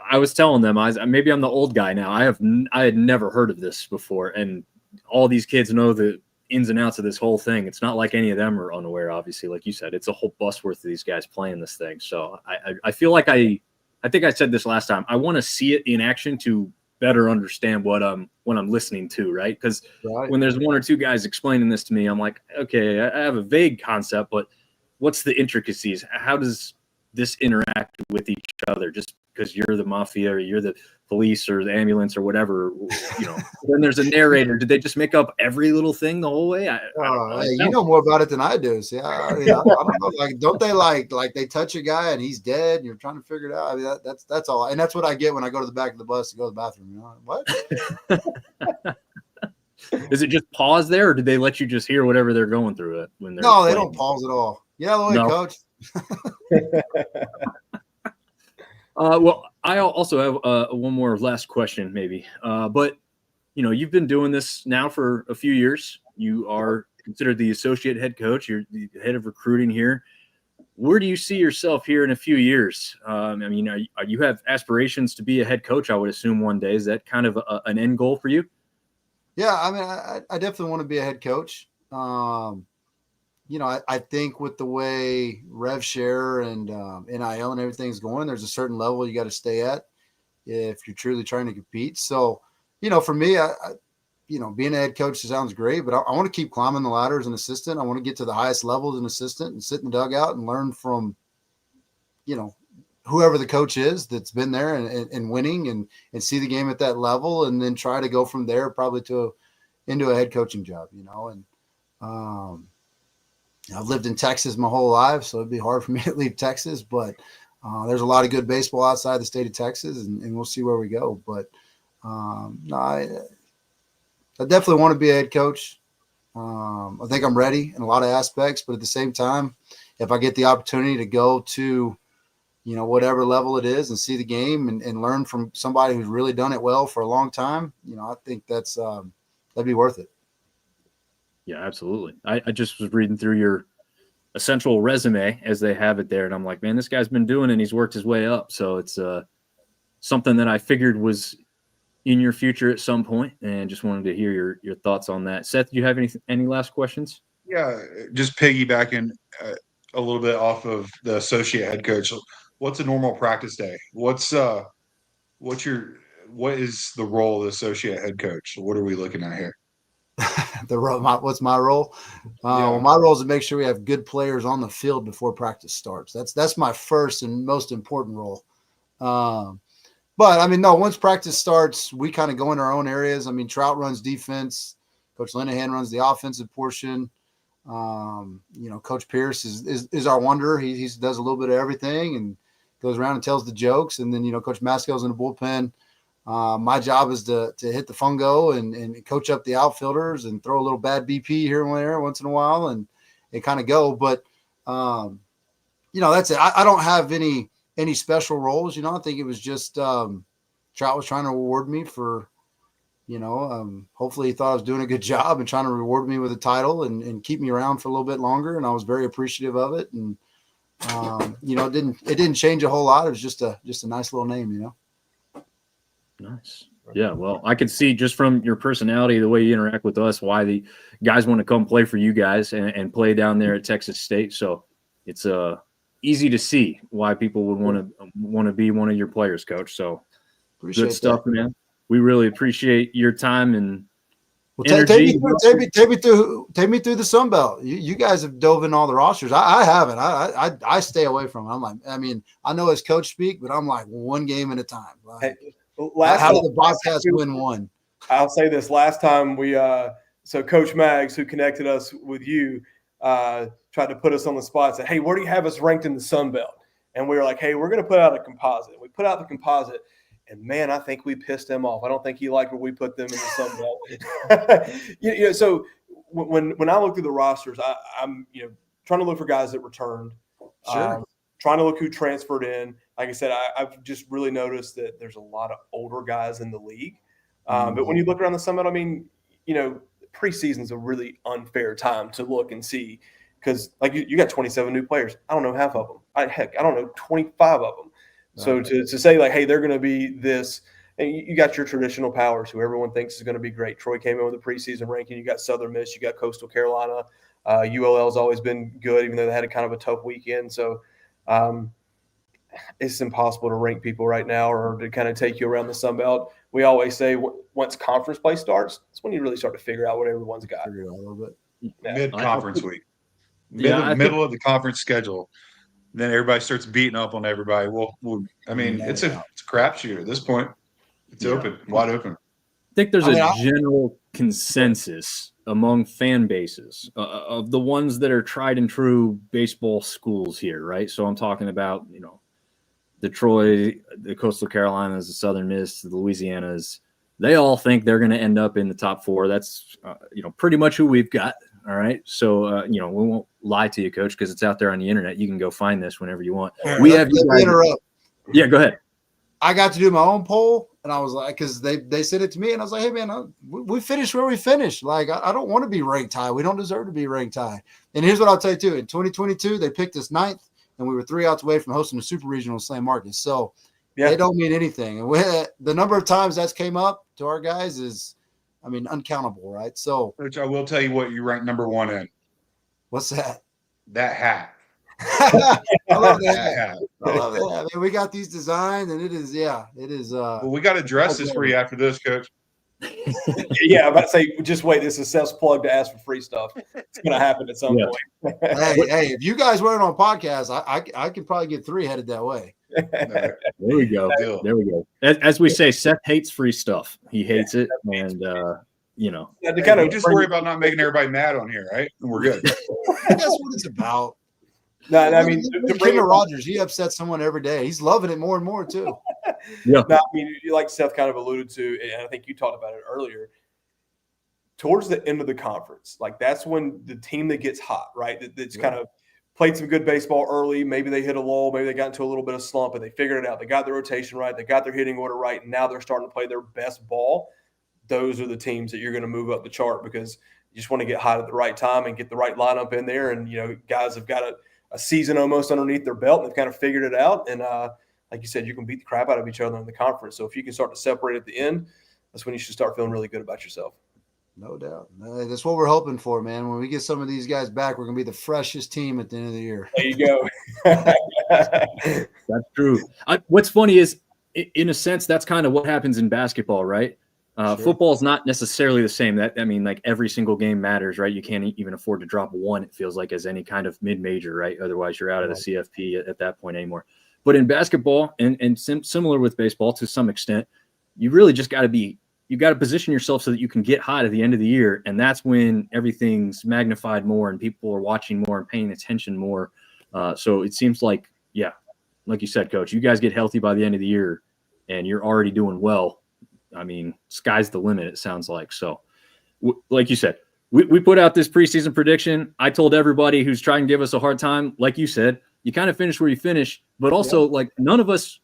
I was telling them, maybe I'm the old guy now. I had never heard of this before, and all these kids know the ins and outs of this whole thing. It's not like any of them are unaware. Obviously, like you said, it's a whole bus worth of these guys playing this thing. So I feel like I think I said this last time. I want to see it in action to better understand what I'm listening to, right? Because when there's one or two guys explaining this to me, I'm like, okay, I have a vague concept, but what's the intricacies? How does this interact with each other? Just because you're the mafia or you're the police or the ambulance or whatever, then there's a narrator. Did they just make up every little thing the whole way? I don't know. Hey, you know more about it than I do. See, I don't know. Like, don't they like they touch a guy and he's dead and you're trying to figure it out? I mean, that's all. And that's what I get when I go to the back of the bus to go to the bathroom. You know what? Is it just pause there, or did they let you just hear whatever they're going through it when they're No, they playing? don't pause at all. Yeah, Coach. Well, I also have one more last question, maybe. But you've been doing this now for a few years. You are considered the associate head coach. You're the head of recruiting here. Where do you see yourself here in a few years? You have aspirations to be a head coach, I would assume, one day. Is that kind of an end goal for you? Yeah, I mean, I definitely want to be a head coach. I think with the way rev share and NIL and everything's going, there's a certain level you got to stay at if you're truly trying to compete. So, for me, being a head coach sounds great, but I want to keep climbing the ladder as an assistant. I want to get to the highest level as an assistant and sit in the dugout and learn from, whoever the coach is that's been there and winning and see the game at that level, and then try to go from there probably into a head coaching job, and I've lived in Texas my whole life, so it'd be hard for me to leave Texas, but there's a lot of good baseball outside the state of Texas, and we'll see where we go. But I definitely want to be a head coach. I think I'm ready in a lot of aspects, but at the same time, if I get the opportunity to go to, whatever level it is and see the game and learn from somebody who's really done it well for a long time, I think that'd be worth it. Yeah, absolutely. I just was reading through your essential resume as they have it there, and I'm like, man, this guy's been doing it and he's worked his way up. So it's something that I figured was in your future at some point, and just wanted to hear your thoughts on that. Seth, do you have any last questions? Yeah, just piggybacking a little bit off of the associate head coach. What's a normal practice day? What is the role of the associate head coach? What are we looking at here? What's my role? Well, my role is to make sure we have good players on the field before practice starts. That's my first and most important role. But I mean, no, once practice starts, we kind of go in our own areas. I mean, Trout runs defense. Coach Linehan runs the offensive portion. Coach Pierce is our wonder. He does a little bit of everything and goes around and tells the jokes. And then, Coach Mascale's in the bullpen. My job is to hit the fungo and coach up the outfielders and throw a little bad BP here and there once in a while and kind of go. But, that's it. I don't have any special roles. I think it was just Trout was trying to reward me for, hopefully he thought I was doing a good job and trying to reward me with a title and keep me around for a little bit longer. And I was very appreciative of it. And, it didn't change a whole lot. It was just a nice little name, Nice. Yeah, well, I could see just from your personality, the way you interact with us, why the guys want to come play for you guys and play down there at Texas State. So it's easy to see why people would want to be one of your players, Coach. So appreciate good stuff, man. We really appreciate your time and energy. Take me through the Sun Belt. You guys have dove in all the rosters. I haven't. I stay away from it. I'm like, I know as coach speak, but I'm like one game at a time. Like, how did the Bobcats win one? I'll say this: last time we, so Coach Maggs, who connected us with you, tried to put us on the spot. Said, "Hey, where do you have us ranked in the Sun Belt?" And we were like, "Hey, we're going to put out a composite." We put out the composite, and man, I think we pissed him off. I don't think he liked where we put them in the Sun Belt. So when I look through the rosters, I'm trying to look for guys that returned. Sure. trying to look who transferred in. Like I said, I've just really noticed that there's a lot of older guys in the league. But when you look around the Sun Belt, I mean, preseason is a really unfair time to look and see because, like, you got 27 new players. I don't know half of them. I don't know 25 of them. So to say, like, hey, they're going to be this – and you got your traditional powers who everyone thinks is going to be great. Troy came in with a preseason ranking. You got Southern Miss. You got Coastal Carolina. ULL has always been good, even though they had a kind of a tough weekend. So it's impossible to rank people right now or to kind of take you around the Sun Belt. We always say once conference play starts, that's when you really start to figure out what everyone's got. Figure it out a little bit. Yeah. Mid-conference week. Middle of the conference schedule. Then everybody starts beating up on everybody. I mean, it's a crapshoot at this point. It's open, wide open. I think there's a general consensus among fan bases of the ones that are tried and true baseball schools here, right? So I'm talking about, the Troy, the Coastal Carolinas, the Southern Miss, the Louisianas. They all think they're going to end up in the top 4. That's, pretty much who we've got. All right. So, we won't lie to you, Coach, because it's out there on the internet. You can go find this whenever you want. We have you guys. Interrupt. Yeah, go ahead. I got to do my own poll, and I was like, because they said it to me, and I was like, hey, man, we finished where we finished. Like, I don't want to be ranked high. We don't deserve to be ranked high. And here's what I'll tell you, too. In 2022, they picked us 9th, and we were 3 outs away from hosting the Super Regional in Slam Marcus. So they don't mean anything. And the number of times that's came up to our guys is, uncountable, right? So, which I will tell you what you rank number 1 in. What's that? That hat. I love that. I love it. I mean, we got these designs, and it is. Well, we got to dress this for you after this, Coach. Yeah, I'm about to say, just wait. This is Seth's plug to ask for free stuff. It's going to happen at some point. hey, if you guys weren't on podcast, I could probably get 3 headed that way. There we go. There we go. As we say, Seth hates free stuff. He hates it, and we just worry about not making everybody mad on here, right? And we're good. That's what it's about. No, I mean, Kendall Rogers, he upsets someone every day. He's loving it more and more too. Yeah. No, I mean, like Seth kind of alluded to, and I think you talked about it earlier. Towards the end of the conference, like that's when the team that gets hot, right? That's kind of played some good baseball early. Maybe they hit a lull. Maybe they got into a little bit of slump, and they figured it out. They got their rotation right. They got their hitting order right, and now they're starting to play their best ball. Those are the teams that you're going to move up the chart because you just want to get hot at the right time and get the right lineup in there. And guys have got a season almost underneath their belt, and they've kind of figured it out. And like you said, you can beat the crap out of each other in the conference. So if you can start to separate at the end, that's when you should start feeling really good about yourself. No doubt. That's what we're hoping for, man. When we get some of these guys back, we're going to be the freshest team at the end of the year. There you go. That's true. What's funny is, in a sense, that's kind of what happens in basketball, right? Sure. Football is not necessarily the same. Like every single game matters, right? You can't even afford to drop one, it feels like, as any kind of mid-major, right? Otherwise, you're out of the CFP at that point anymore. But in basketball, and similar with baseball to some extent, you really just got to position yourself so that you can get hot at the end of the year, and that's when everything's magnified more and people are watching more and paying attention more. So it seems like, like you said, Coach, you guys get healthy by the end of the year, and you're already doing well. I mean, sky's the limit, it sounds like. So, like you said, we put out this preseason prediction. I told everybody who's trying to give us a hard time, like you said, you kind of finish where you finish, but also like none of us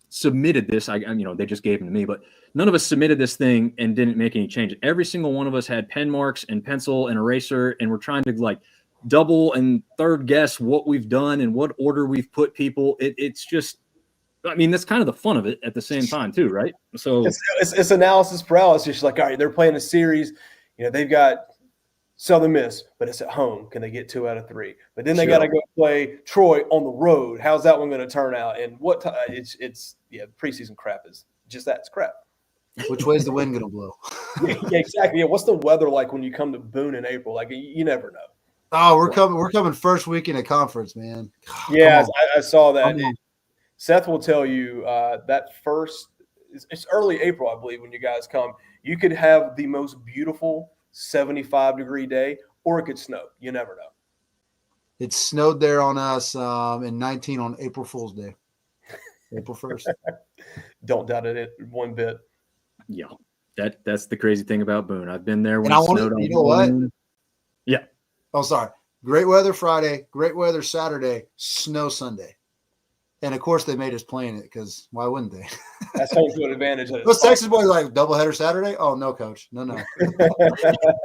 submitted this. They just gave them to me, but none of us submitted this thing and didn't make any changes. Every single one of us had pen marks and pencil and eraser, and we're trying to like double and third guess what we've done and what order we've put people. It's just, that's kind of the fun of it at the same time too, right? So it's analysis paralysis. It's like, all right, they're playing a series. They've got Southern Miss, but it's at home. Can they get 2 out of 3? But then they got to go play Troy on the road. How's that one going to turn out? And what time? It's preseason crap is just that. It's crap. Which way is the wind going to blow? Yeah, exactly. Yeah, what's the weather like when you come to Boone in April? Like you never know. Oh, we're coming first weekend of conference, man. Yeah, I saw that. Seth will tell you that it's early April, I believe, when you guys come. You could have the most beautiful 75-degree day, or it could snow. You never know. It snowed there on us in 19 on April Fool's Day, April 1st. Don't doubt it one bit. Yeah, that's the crazy thing about Boone. I've been there when it snowed on you know what? Boone. Yeah. Oh, sorry. Great weather Friday, great weather Saturday, snow Sunday. And of course, they made us play in it because why wouldn't they? That's home field advantage. Those Texas boys are like doubleheader Saturday. Oh no, coach, no.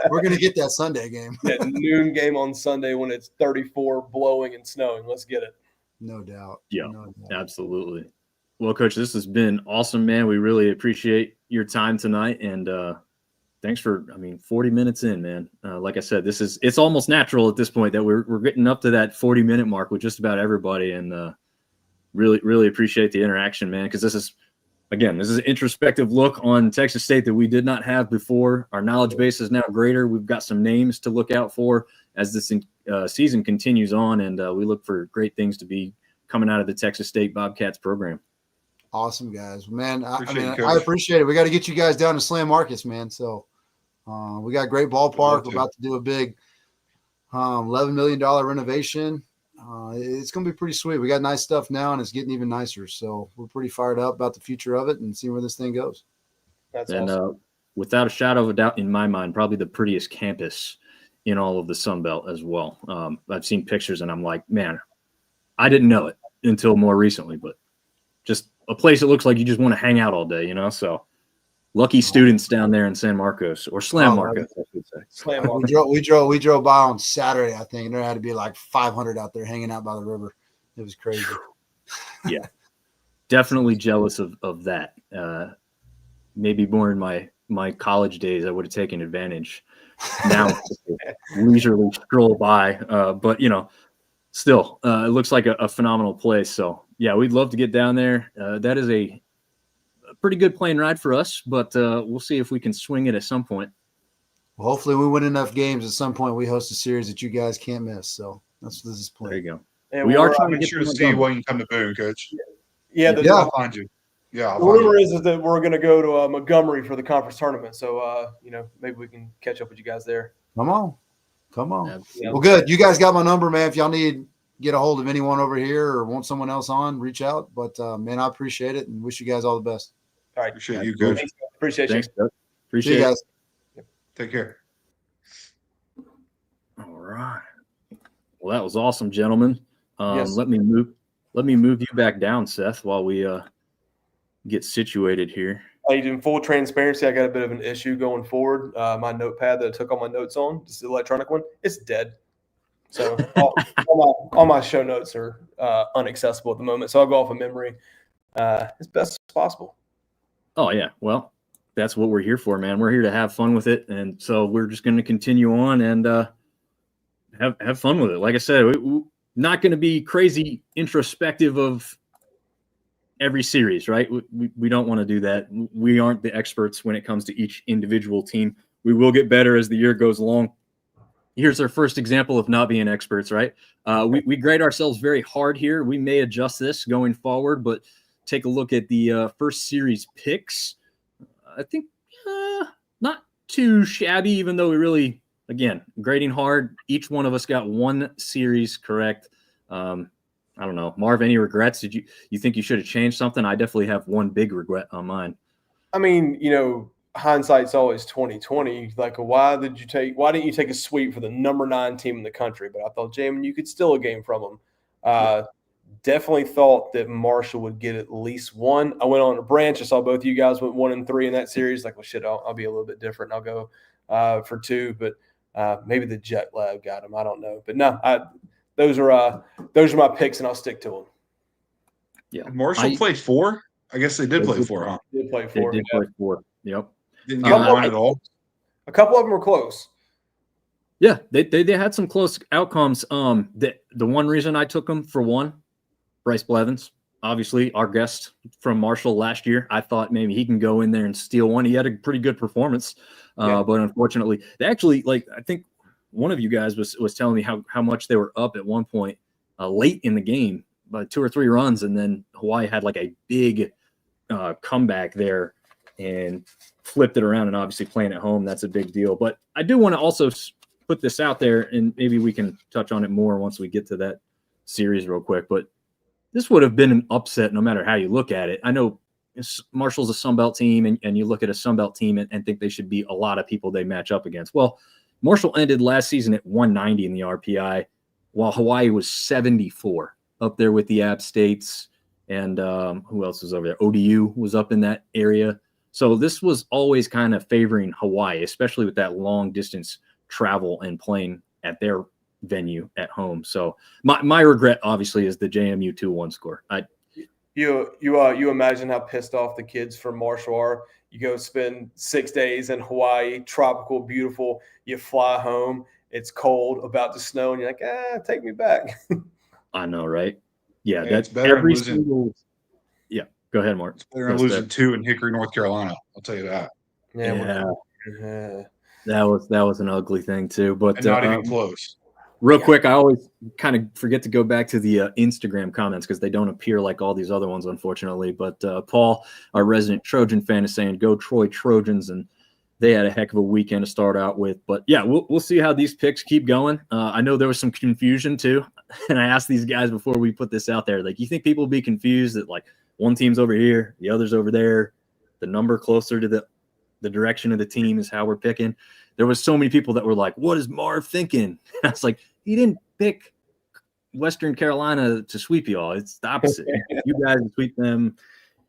We're gonna get that Sunday game. Yeah, noon game on Sunday when it's 34, blowing and snowing. Let's get it. No doubt. Yeah, no doubt. Absolutely. Well, Coach, this has been awesome, man. We really appreciate your time tonight, and thanks for, 40 minutes in, man. Like I said, it's almost natural at this point that we're getting up to that 40-minute mark with just about everybody, and really, really appreciate the interaction, man, because this is an introspective look on Texas State that we did not have before. Our knowledge base is now greater. We've got some names to look out for as this season continues on, and we look for great things to be coming out of the Texas State Bobcats program. Awesome, guys, man. I Coach. appreciate it. We got to get you guys down to Slam Marcus, man. So we got a great ballpark. We're about to do a big $11 million renovation. It's going to be pretty sweet. We got nice stuff now, and it's getting even nicer. So we're pretty fired up about the future of it and see where this thing goes. That's and awesome. Without a shadow of a doubt, in my mind, probably the prettiest campus in all of the Sun Belt as well. I've seen pictures, and I'm like, man, I didn't know it until more recently, but just a place that looks like you just want to hang out all day, So lucky students down there in San Marcos, or Slam Marcos, I should say. Slam on. We drove by on Saturday, I think, and there had to be like 500 out there hanging out by the river. It was crazy. Yeah, definitely jealous of that. Maybe more in my college days, I would have taken advantage. Now it's just a leisurely stroll by, but still, it looks like a phenomenal place. So yeah, we'd love to get down there. That is a pretty good plane ride for us, but we'll see if we can swing it at some point. Well, hopefully we win enough games at some point. We host a series that you guys can't miss. So that's what this is playing. There you go. And We are trying to Make get sure to them see you done. when you come to Boone, Coach. Yeah, I'll find you. Yeah, I'll the find rumor you. is that we're going to go to Montgomery for the conference tournament. So, maybe we can catch up with you guys there. Come on. Absolutely. Well, good. You guys got my number, man. If y'all need get a hold of anyone over here or want someone else on, reach out. But man, I appreciate it and wish you guys all the best. All right. Appreciate you, Coach. Thanks, appreciate Thanks, you. Doug. See Appreciate you it. guys. Take care. All right. Well, that was awesome, gentlemen. Yes. Let me move you back down, Seth, while we get situated here. In full transparency, I got a bit of an issue going forward. My notepad that I took all my notes on, just the electronic one, it's dead. So all my show notes are unaccessible at the moment. So I'll go off of memory as best as possible. Oh yeah, well, that's what we're here for, man. We're here to have fun with it, and so we're just going to continue on and have fun with it. Like I said, we're not going to be crazy introspective of every series, right? We don't want to do that. We aren't the experts when it comes to each individual team. We will get better as the year goes along. Here's our first example of not being experts, right? We grade ourselves very hard here. We may adjust this going forward, but take a look at the first series picks. I think not too shabby, even though we really, again, grading hard. Each one of us got one series correct. I don't know. Marv, any regrets? You think you should have changed something? I definitely have one big regret on mine. I mean, hindsight's always 20/20. Like, why didn't you take a sweep for the number 9 team in the country? But I thought, Jamin, you could steal a game from them. Definitely thought that Marshall would get at least one. I went on a branch. I saw both of you guys went 1-3 in that series. Like, well, shit, I'll be a little bit different. I'll go for 2, but maybe the jet lag got him. I don't know. But no, those are my picks, and I'll stick to them. Yeah, And Marshall played 4. I guess they did play 4, huh? Did play they 4. did play 4. Yep. Didn't get one at all. A couple of them were close. Yeah, they had some close outcomes. The one reason I took them for one, Bryce Blevins, obviously our guest from Marshall last year. I thought maybe he can go in there and steal one. He had a pretty good performance, but unfortunately, they actually I think one of you guys was telling me how much they were up at one point late in the game by 2 or 3 runs, and then Hawaii had like a big comeback there and flipped it around. And obviously playing at home, that's a big deal. But I do want to also put this out there, and maybe we can touch on it more once we get to that series real quick. But this would have been an upset no matter how you look at it. I know Marshall's a Sun Belt team, and you look at a Sun Belt team and think they should beat a lot of people they match up against. Well, Marshall ended last season at 190 in the RPI, while Hawaii was 74, up there with the App States. And who else was over there? ODU was up in that area. So this was always kind of favoring Hawaii, especially with that long distance travel and playing at their venue at home. So my regret, obviously, is the JMU 2-1 score. You imagine how pissed off the kids from Marshall are. You go spend 6 days in Hawaii, tropical, beautiful. You fly home. It's cold, about to snow, and you're like, take me back. I know, right? Yeah, Hey, that's it's better every losing. single. Yeah, go ahead, Mark. It's better than losing 2 in Hickory, North Carolina. I'll tell you that. Yeah. That was an ugly thing too, but and not even close. Real quick, I always kind of forget to go back to the Instagram comments because they don't appear like all these other ones, unfortunately. But Paul, our resident Trojan fan, is saying, "Go Troy Trojans," and they had a heck of a weekend to start out with. But yeah, we'll see how these picks keep going. I know there was some confusion too, and I asked these guys before we put this out there, like, you think people will be confused that like one team's over here, the other's over there, the number closer to the direction of the team is how we're picking? There was so many people that were like, "What is Marv thinking?" And I was like, he didn't pick Western Carolina to sweep y'all. It's the opposite. You guys sweep them,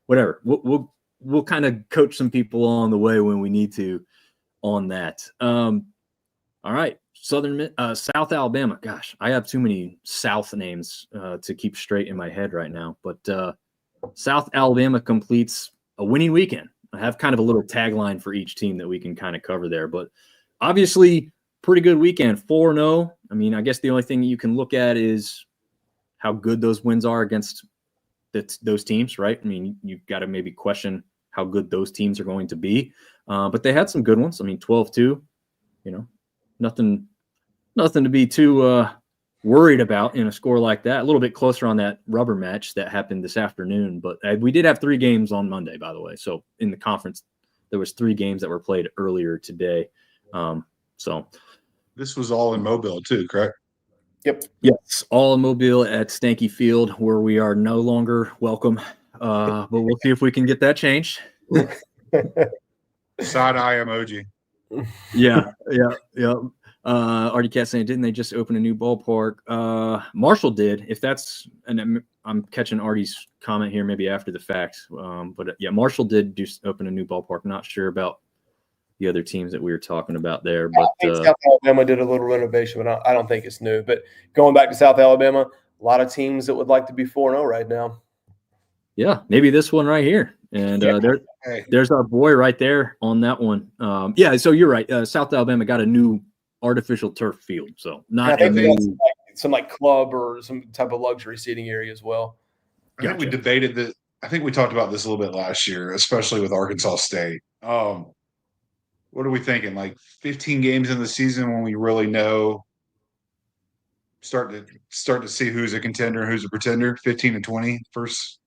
whatever. We'll kind of coach some people along the way when we need to on that. All right. South Alabama. Gosh, I have too many South names to keep straight in my head right now. But South Alabama completes a winning weekend. I have kind of a little tagline for each team that we can kind of cover there. But obviously, pretty good weekend, 4-0. I mean, I guess the only thing you can look at is how good those wins are against those teams, right? I mean, you've got to maybe question how good those teams are going to be. But they had some good ones. I mean, 12-2, nothing to be too worried about in a score like that. A little bit closer on that rubber match that happened this afternoon. But we did have 3 games on Monday, by the way. So in the conference, there was 3 games that were played earlier today. So this was all in Mobile too, correct? Yep. Yes, all in Mobile at Stanky Field, where we are no longer welcome. But we'll see if we can get that changed. Side eye emoji. Yeah. Artie Cat saying, didn't they just open a new ballpark? Marshall did. If that's, and I'm catching Artie's comment here, maybe after the fact. But yeah, Marshall did open a new ballpark. Not sure about the other teams that we were talking about there, but I think South Alabama did a little renovation, but I don't think it's new. But going back to South Alabama, a lot of teams that would like to be 4-0 right now. Yeah, maybe this one right here, and there's our boy right there on that one. Yeah, so you're right. South Alabama got a new artificial turf field, so not a new some club or some type of luxury seating area as well. I think we debated that. I think we talked about this a little bit last year, especially with Arkansas State. What are we thinking? Like 15 games in the season when we really know, start to see who's a contender and who's a pretender. 15 and 20 first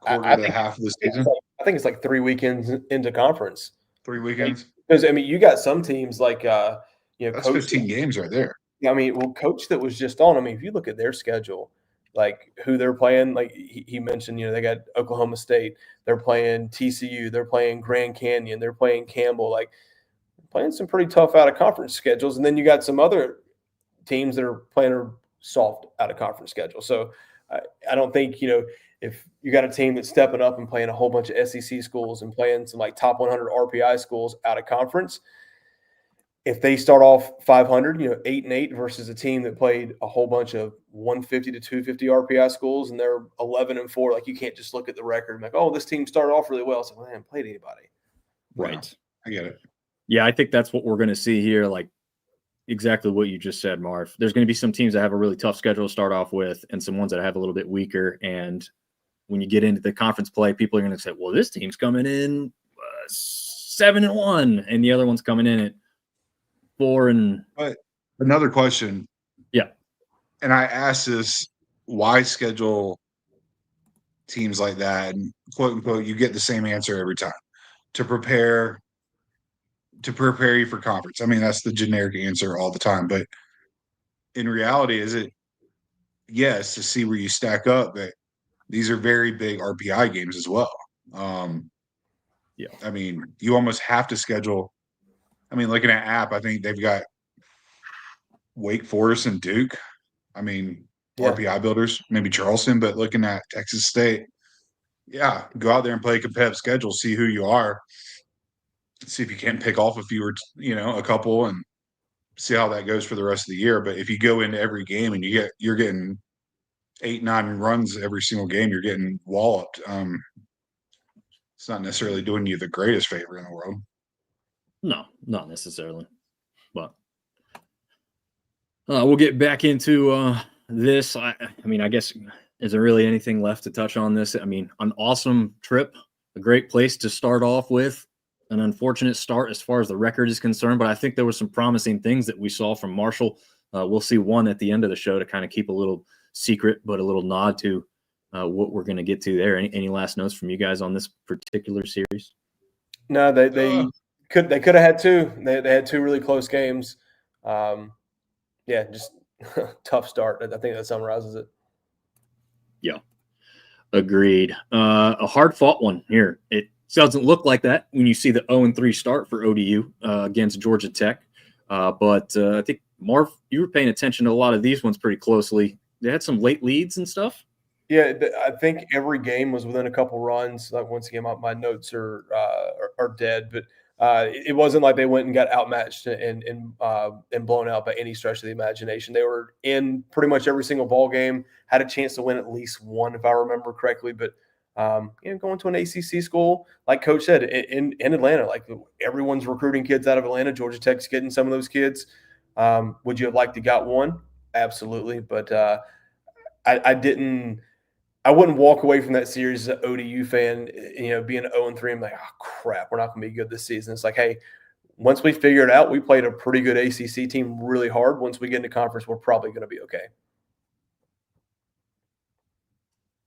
quarter to half of the season. I think it's like 3 weekends into conference. 3 weekends. Because I mean, you got some teams like that's Coach 15 games right there. I mean, well, Coach that was just on. I mean, if you look at their schedule, like who they're playing, like he mentioned, they got Oklahoma State, they're playing TCU, they're playing Grand Canyon, they're playing Campbell, like playing some pretty tough out of conference schedules. And then you got some other teams that are playing a soft out of conference schedule. So I don't think, if you got a team that's stepping up and playing a whole bunch of SEC schools and playing some like top 100 RPI schools out of conference, if they start off 500, 8-8 versus a team that played a whole bunch of 150 to 250 RPI schools and they're 11-4, like you can't just look at the record and like, oh, this team started off really well. So they haven't played anybody. Right. I get it. Yeah, I think that's what we're going to see here. Like exactly what you just said, Marv. There's going to be some teams that have a really tough schedule to start off with and some ones that have a little bit weaker. And when you get into the conference play, people are going to say, well, this team's coming in 7-1 and the other one's coming in at 4 and. But another question. Yeah. And I asked this, why schedule teams like that? And quote unquote, you get the same answer every time. To prepare you for conference. I mean, that's the generic answer all the time. But in reality, is it yes to see where you stack up? But these are very big RPI games as well. Yeah. I mean, you almost have to schedule. I mean, looking at App, I think they've got Wake Forest and Duke. I mean, Yeah. RPI builders, maybe Charleston, but looking at Texas State, yeah, go out there and play a competitive schedule, see who you are, see if you can pick off a few or a couple, and see how that goes for the rest of the year. But if you go into every game and you're getting 8-9 runs every single game, you're getting walloped. It's not necessarily doing you the greatest favor in the world. No, not necessarily. But we'll get back into this. I mean, I guess, is there really anything left to touch on this? I mean, an awesome trip, a great place to start off with. An unfortunate start as far as the record is concerned, but I think there were some promising things that we saw from Marshall. We'll see one at the end of the show to kind of keep a little secret, but a little nod to what we're going to get to there. Any last notes from you guys on this particular series? No, they could have had two. They had two really close games. Yeah, just tough start. I think that summarizes it. Yeah, agreed. A hard-fought one here. It doesn't look like that when you see the 0-3 start for ODU against Georgia Tech. But I think, Marv, you were paying attention to a lot of these ones pretty closely. They had some late leads and stuff. Yeah, I think every game was within a couple runs. Like, once again, my notes are dead, but it wasn't like they went and got outmatched and blown out by any stretch of the imagination. They were in pretty much every single ball game, had a chance to win at least one, if I remember correctly. But going to an ACC school, like Coach said, in Atlanta, like, everyone's recruiting kids out of Atlanta. Georgia Tech's getting some of those kids. Would you have liked to got one? Absolutely, but I wouldn't walk away from that series as an ODU fan, being 0-3. I'm like, oh, crap, we're not going to be good this season. It's like, hey, once we figure it out, we played a pretty good ACC team really hard. Once we get into conference, we're probably going to be okay.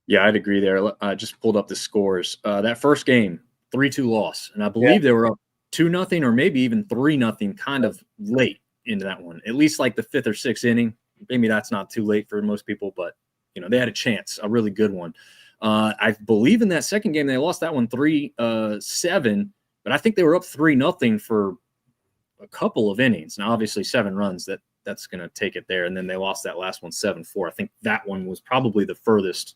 Yeah, I'd agree there. I just pulled up the scores. That first game, 3-2 loss. And I believe they were up 2-0 or maybe even 3-0 kind of late into that one, at least like the fifth or sixth inning. Maybe that's not too late for most people, but they had a chance, a really good one. I believe in that second game, they lost that one 3-7, but I think they were up 3-0 for a couple of innings. Now, obviously 7 runs, that's going to take it there. And then they lost that last one 7-4. I think that one was probably the furthest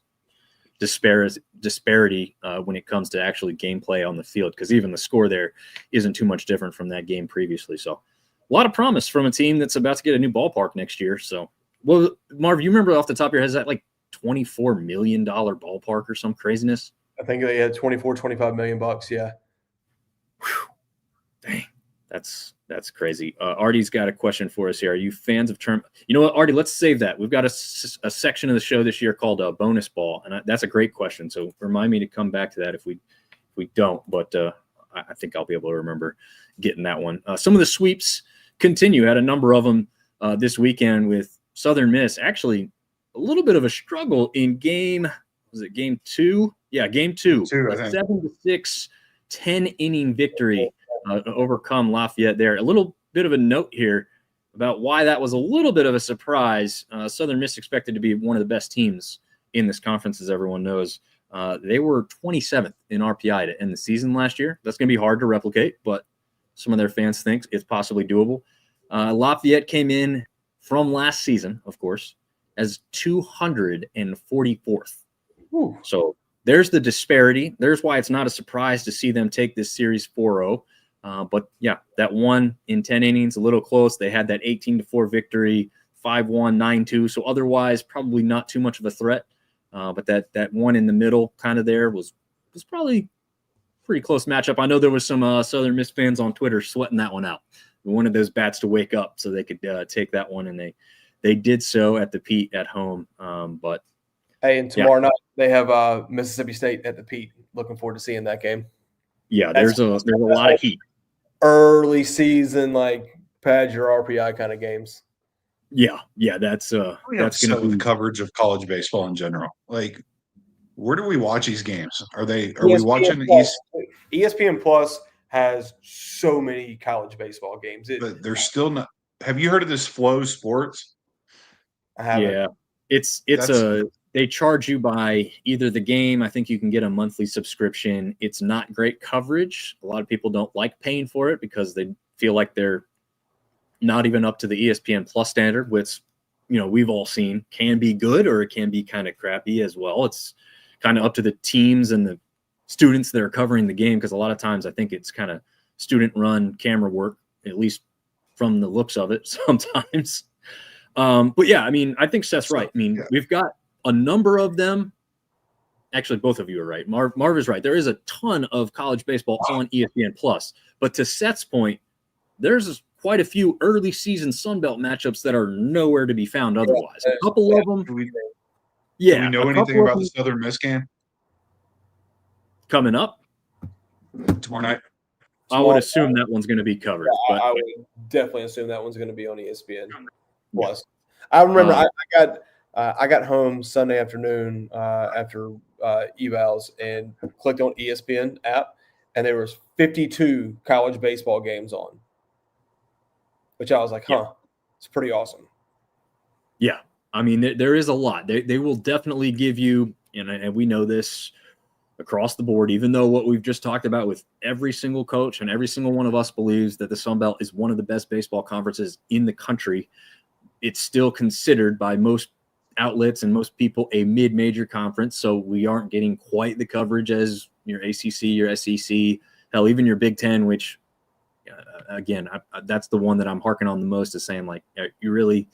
disparity when it comes to actually gameplay on the field, because even the score there isn't too much different from that game previously. So a lot of promise from a team that's about to get a new ballpark next year. So, well, Marv, you remember off the top of your head, is that like $24 million ballpark or some craziness? I think they had $25 million. Yeah. Whew. Dang, that's crazy. Artie's got a question for us here. Are you fans of term? You know what, Artie? Let's save that. We've got a section of the show this year called bonus ball, and that's a great question. So remind me to come back to that if we don't. But I think I'll be able to remember getting that one. Some of the sweeps continue. Had a number of them this weekend with Southern Miss. Actually, a little bit of a struggle in game 2? Yeah, game 2. 7-6, 10-inning victory overcome Lafayette there. A little bit of a note here about why that was a little bit of a surprise. Southern Miss expected to be one of the best teams in this conference, as everyone knows. They were 27th in RPI to end the season last year. That's going to be hard to replicate, but some of their fans think it's possibly doable. Lafayette came in from last season, of course, as 244th. Ooh. So there's the disparity. There's why it's not a surprise to see them take this series 4-0. But yeah, that one in 10 innings, a little close. They had that 18-4 victory, 5-1, 9-2. So otherwise, probably not too much of a threat. But that one in the middle kind of there was probably pretty close matchup. I know there was some Southern Miss fans on Twitter sweating that one out. We wanted those bats to wake up so they could take that one, and they did so at the Pete at home. But hey, and tomorrow night they have Mississippi State at the Pete. Looking forward to seeing that game. Yeah, there's a lot of heat. Early season, like, pad your RPI kind of games. Yeah, that's going to be the coverage of college baseball in general. Like, where do we watch these games? Are we watching the East? ESPN Plus has so many college baseball games. But they're still not. Have you heard of this Flow Sports? I haven't. Yeah, they charge you by either the game. I think you can get a monthly subscription. It's not great coverage. A lot of people don't like paying for it because they feel like they're not even up to the ESPN Plus standard, which, we've all seen can be good or it can be kind of crappy as well. It's kind of up to the teams and the students that are covering the game, because a lot of times I think it's kind of student-run camera work, at least from the looks of it sometimes. But yeah, I mean, I think Seth's right. I mean, we've got a number of them. Actually, both of you are right. Marv is right. There is a ton of college baseball on ESPN Plus. But to Seth's point, there's quite a few early season Sun Belt matchups that are nowhere to be found otherwise. A couple of them. Do we know anything about the Southern Miss game coming up tomorrow night? I would assume that one's going to be covered. Yeah, I would definitely assume that one's going to be on ESPN Plus. I remember I got home Sunday afternoon after evals and clicked on ESPN app, and there was 52 college baseball games on, which I was like, it's pretty awesome. Yeah. I mean, there is a lot. They will definitely give you, and we know this across the board, even though what we've just talked about with every single coach and every single one of us believes that the Sun Belt is one of the best baseball conferences in the country, it's still considered by most outlets and most people a mid-major conference. So we aren't getting quite the coverage as your ACC, your SEC, hell, even your Big Ten, which, again, that's the one that I'm harking on the most, is saying, like, you're really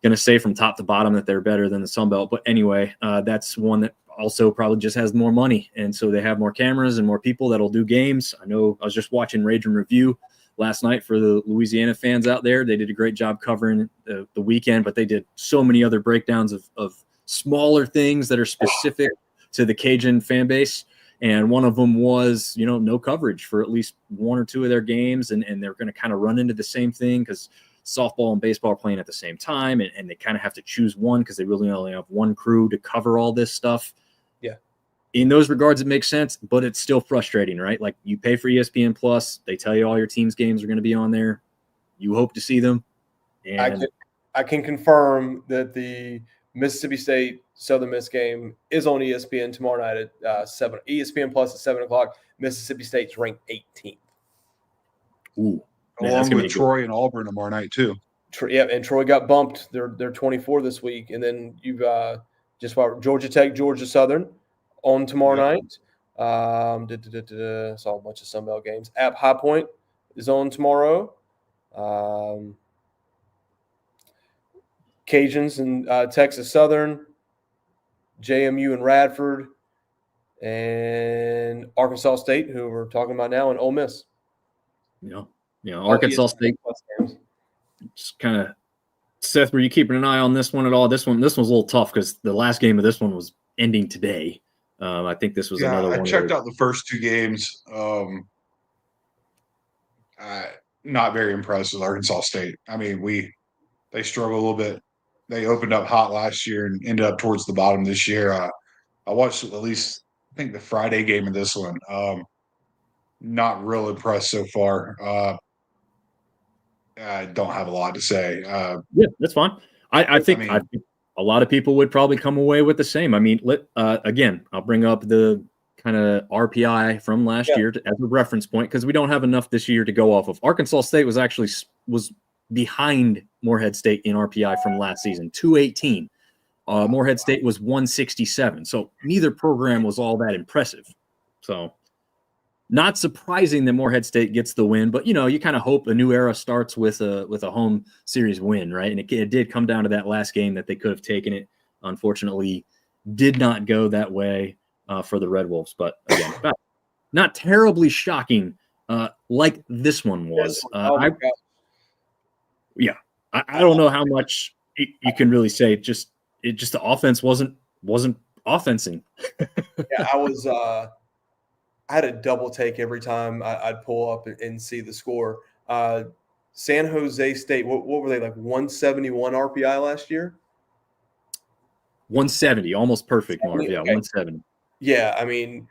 going to say from top to bottom that they're better than the Sun Belt. But anyway, that's one that also probably just has more money. And so they have more cameras and more people that'll do games. I know I was just watching Rage and Review last night for the Louisiana fans out there. They did a great job covering the weekend, but they did so many other breakdowns of smaller things that are specific to the Cajun fan base. And one of them was, no coverage for at least one or two of their games. And they're going to kind of run into the same thing because softball and baseball are playing at the same time. And they kind of have to choose one because they really only have one crew to cover all this stuff. Yeah. In those regards, it makes sense, but it's still frustrating, right? Like, you pay for ESPN Plus, they tell you all your team's games are going to be on there. You hope to see them. And I can confirm that the Mississippi State Southern Miss game is on ESPN tomorrow night at 7. ESPN Plus at 7:00. Mississippi State's ranked 18th. Ooh, along with Troy and Auburn tomorrow night too. Yeah, and Troy got bumped. They're 24 this week, and then you've just Georgia Tech, Georgia Southern on tomorrow night. Saw a bunch of Sun Belt games. App High Point is on tomorrow. Cajuns and Texas Southern, JMU and Radford, and Arkansas State, who we're talking about now, and Ole Miss. Arkansas State. Just kind of, Seth, were you keeping an eye on this one at all? This one's a little tough because the last game of this one was ending today. I think this was another one. I checked out the first two games. Not very impressed with Arkansas State. I mean, they struggled a little bit. They opened up hot last year and ended up towards the bottom this year. I watched at least, I think, the Friday game of this one. Not real impressed so far. I don't have a lot to say. Yeah, that's fine. I think a lot of people would probably come away with the same. I mean, again, I'll bring up the kind of RPI from last year as a reference point because we don't have enough this year to go off of. Arkansas State was behind Morehead State in RPI from last season, 218. Morehead State was 167. So neither program was all that impressive. So not surprising that Morehead State gets the win, but you kind of hope a new era starts with a home series win, right? And it did come down to that last game that they could have taken it. Unfortunately, did not go that way for the Red Wolves. But again, not terribly shocking like this one was. I don't know how much you can really say. Just the offense wasn't offensing. Yeah, I had a double take every time I'd pull up and see the score. San Jose State, what were they, like 171 RPI last year? 170, almost perfect, Marv. Yeah, 170. Yeah, I mean,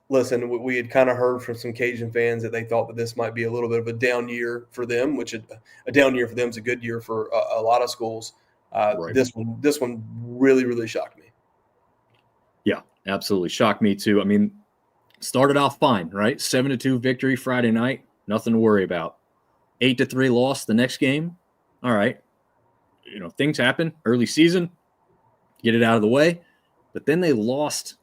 listen, we had kind of heard from some Cajun fans that they thought that this might be a little bit of a down year for them, which a down year for them is a good year for a lot of schools. Right. This one really, really shocked me. Yeah, absolutely. Shocked me too. I mean, started off fine, right? 7-2 victory Friday night. Nothing to worry about. 8-3 loss the next game. All right. Things happen early season, get it out of the way. But then they lost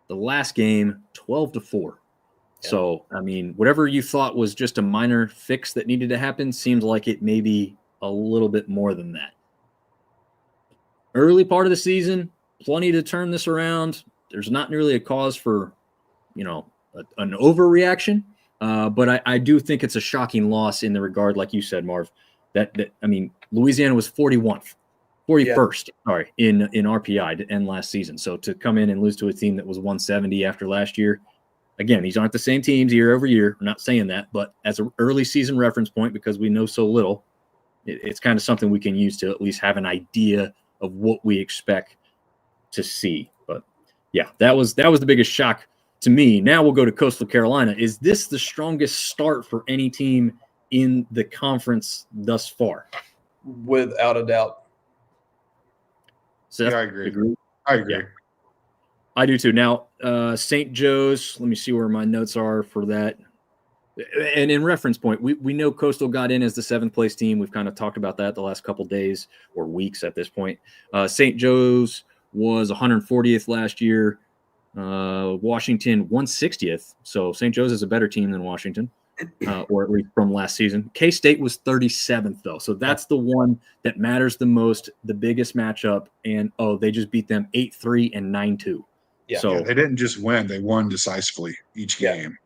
the last game 12-4. Yeah. So, I mean, whatever you thought was just a minor fix that needed to happen seems like it may be a little bit more than that. Early part of the season, plenty to turn this around. There's not really a cause for, an overreaction. But I do think it's a shocking loss in the regard, like you said, Marv, that Louisiana was 41st, sorry, in RPI to end last season. So to come in and lose to a team that was 170 after last year, again, these aren't the same teams year over year. We're not saying that, but as an early season reference point, because we know so little, it's kind of something we can use to at least have an idea of what we expect to see. But yeah, that was the biggest shock to me. Now we'll go to Coastal Carolina. Is this the strongest start for any team in the conference thus far? Without a doubt. Seth, yeah, I agree. Yeah. I do too. Now, St. Joe's, let me see where my notes are for that. And in reference point, we know Coastal got in as the 7th place team. We've kind of talked about that the last couple days or weeks at this point. St. Joe's was 140th last year. Washington 160th. So St. Joe's is a better team than Washington, or at least from last season. K-State was 37th, though. So that's the one that matters the most, the biggest matchup. And, they just beat them 8-3 and 9-2. Yeah. So they didn't just win; they won decisively each game.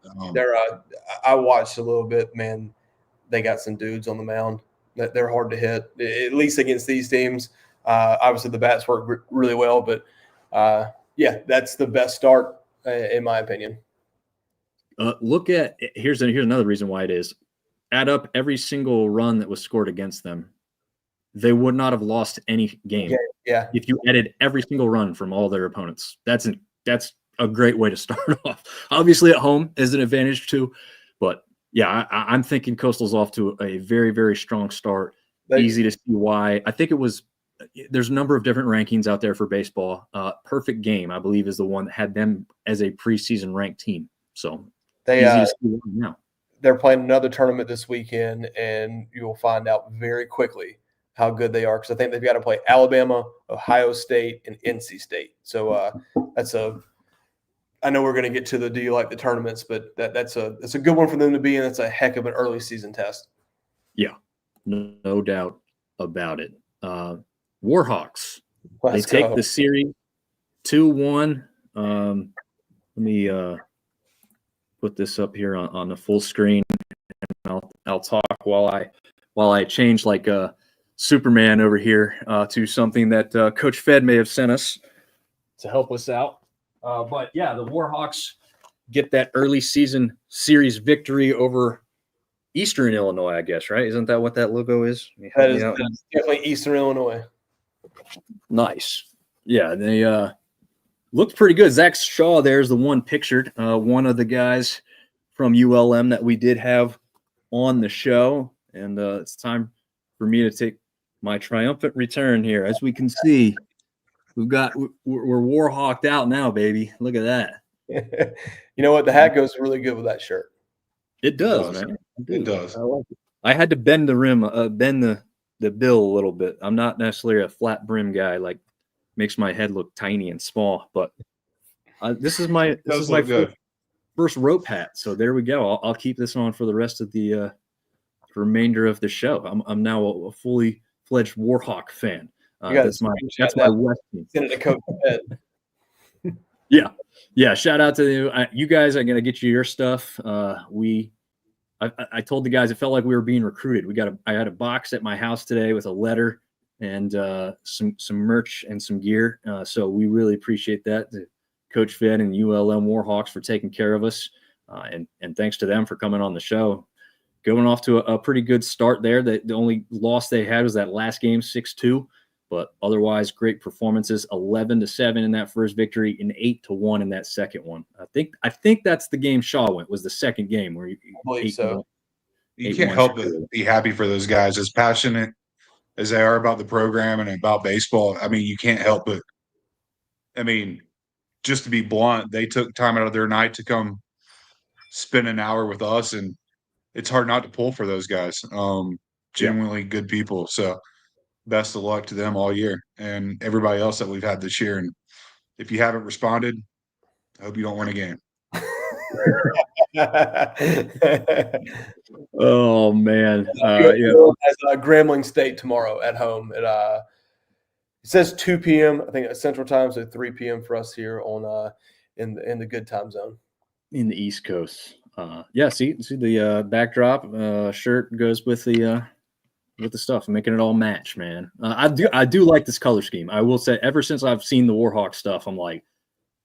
I watched a little bit. Man, they got some dudes on the mound that they're hard to hit, at least against these teams. Obviously, the bats work really well, but that's the best start in my opinion. Look at here's another reason why it is. Add up every single run that was scored against them. They would not have lost any game. Yeah. If you added every single run from all their opponents, that's a great way to start off. Obviously, at home is an advantage too, but yeah, I'm thinking Coastal's off to a very, very strong start. Easy to see why. I think there's a number of different rankings out there for baseball. Perfect Game, I believe, is the one that had them as a preseason ranked team. So easy to see why now. They're playing another tournament this weekend, and you will find out very quickly how good they are, because I think they've got to play Alabama, Ohio State, and NC State. So I know we're going to get to the do you like the tournaments, but that's a good one for them to be in. That's a heck of an early season test. Yeah, no doubt about it. Warhawks, they take the series 2-1. Let me put this up here on the full screen, and I'll talk while I change like Superman over here to something that Coach Fed may have sent us to help us out. But yeah, the Warhawks get that early season series victory over Eastern Illinois, I guess, right? Isn't that what that logo is? That is definitely Eastern Illinois. Nice. Yeah, they looked pretty good. Zach Shaw there's the one pictured, one of the guys from ULM that we did have on the show. And it's time for me to take my triumphant return here. As we can see, we're Warhawked out now, baby. Look at that. You know what? The hat goes really good with that shirt. It does, man. It does. I like it. I had to bend the rim, bend the bill a little bit. I'm not necessarily a flat brim guy. Like, makes my head look tiny and small. But this is my first rope hat. So there we go. I'll keep this on for the rest of the remainder of the show. I'm now a fully fledged Warhawk fan. That's my West team. Send it to Coach Ed. Yeah. Shout out to you guys. I'm gonna get you your stuff. I told the guys it felt like we were being recruited. I had a box at my house today with a letter and some merch and some gear. So we really appreciate that. Coach Fed and ULM Warhawks for taking care of us, and thanks to them for coming on the show. Going off to a pretty good start there. The only loss they had was that last game, 6-2. But otherwise, great performances. 11-7 in that first victory, and 8-1 in that second one. I think that's the game Shaw went. Was the second game where I believe so. You can't help but be happy for those guys, as passionate as they are about the program and about baseball. I mean, you can't help but. I mean, just to be blunt, they took time out of their night to come spend an hour with us, and it's hard not to pull for those guys. Genuinely good people. So best of luck to them all year and everybody else that we've had this year. And if you haven't responded, I hope you don't win a game. Oh man, Grambling State tomorrow at home. It says 2 p.m. I think it's Central Time, so 3 p.m. for us here on in the good time zone in the East Coast. See the backdrop shirt goes with the stuff, making it all match, man. I do like this color scheme. I will say, ever since I've seen the Warhawk stuff, I'm like,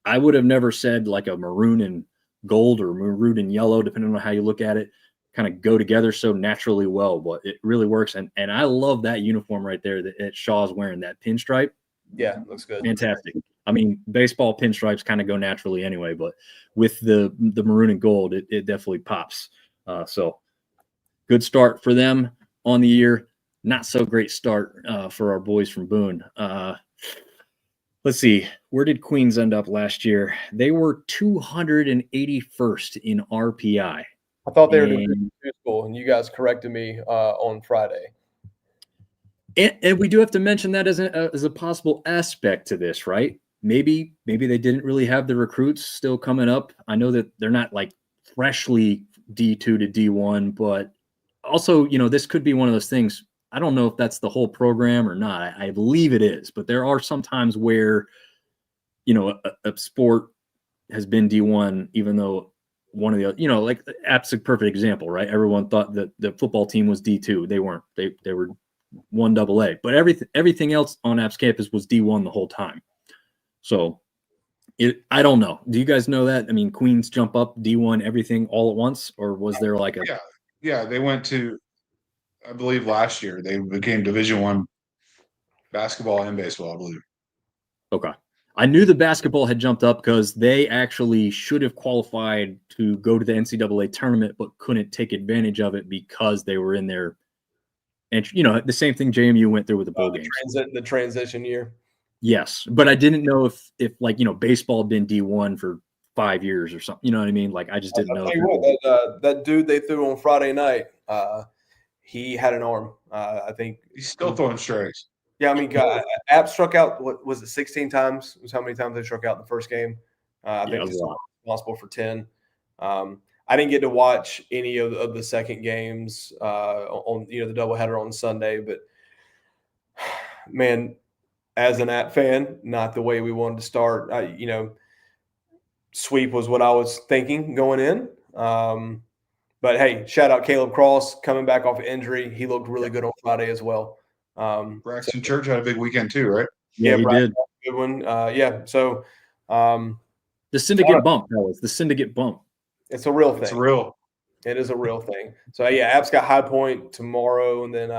I would have never said like a maroon and gold or maroon and yellow, depending on how you look at it, kind of go together so naturally well, but it really works. And I love that uniform right there that Shaw's wearing, that pinstripe. Yeah, looks good. Fantastic. I mean, baseball pinstripes kind of go naturally anyway, but with the maroon and gold, it definitely pops. So good start for them on the year. Not so great start for our boys from Boone. Let's see. Where did Queens end up last year? They were 281st in RPI. I thought they were Division II school, and you guys corrected me on Friday. And we do have to mention that as a possible aspect to this, right? Maybe they didn't really have the recruits still coming up. I know that they're not like freshly D2 to D1, but also, this could be one of those things. I don't know if that's the whole program or not. I believe it is, but there are some times where, a sport has been D1, even though one of the, like App's a perfect example, right? Everyone thought that the football team was D2. They weren't. They were 1AA, but everything else on App's campus was D1 the whole time. So I don't know. Do you guys know that? I mean, Queens jump up D1 everything all at once, or was there like a yeah, they went to, I believe last year they became Division I basketball and baseball, I believe. Okay. I knew the basketball had jumped up because they actually should have qualified to go to the NCAA tournament, but couldn't take advantage of it because they were in their, and the same thing JMU went through with the bowl games. The transition year. Yes, but I didn't know if like baseball had been D1 for 5 years or something. You know what I mean? Like I just didn't know. That dude they threw on Friday night, he had an arm. I think he's still throwing strikes. Yeah, I mean, App struck out. What was it? 16 times was how many times they struck out in the first game. I think he's responsible for 10. I didn't get to watch any of the second games on the doubleheader on Sunday, but man, as an App fan, not the way we wanted to start. Sweep was what I was thinking going in. But hey, shout out Caleb Cross coming back off injury. He looked really good on Friday as well. Braxton Church had a big weekend too, right? Yeah, he did. Good one. So the syndicate bump, fellas. The syndicate bump. It's a real thing. It's real. It is a real thing. So yeah, App's got High Point tomorrow, and then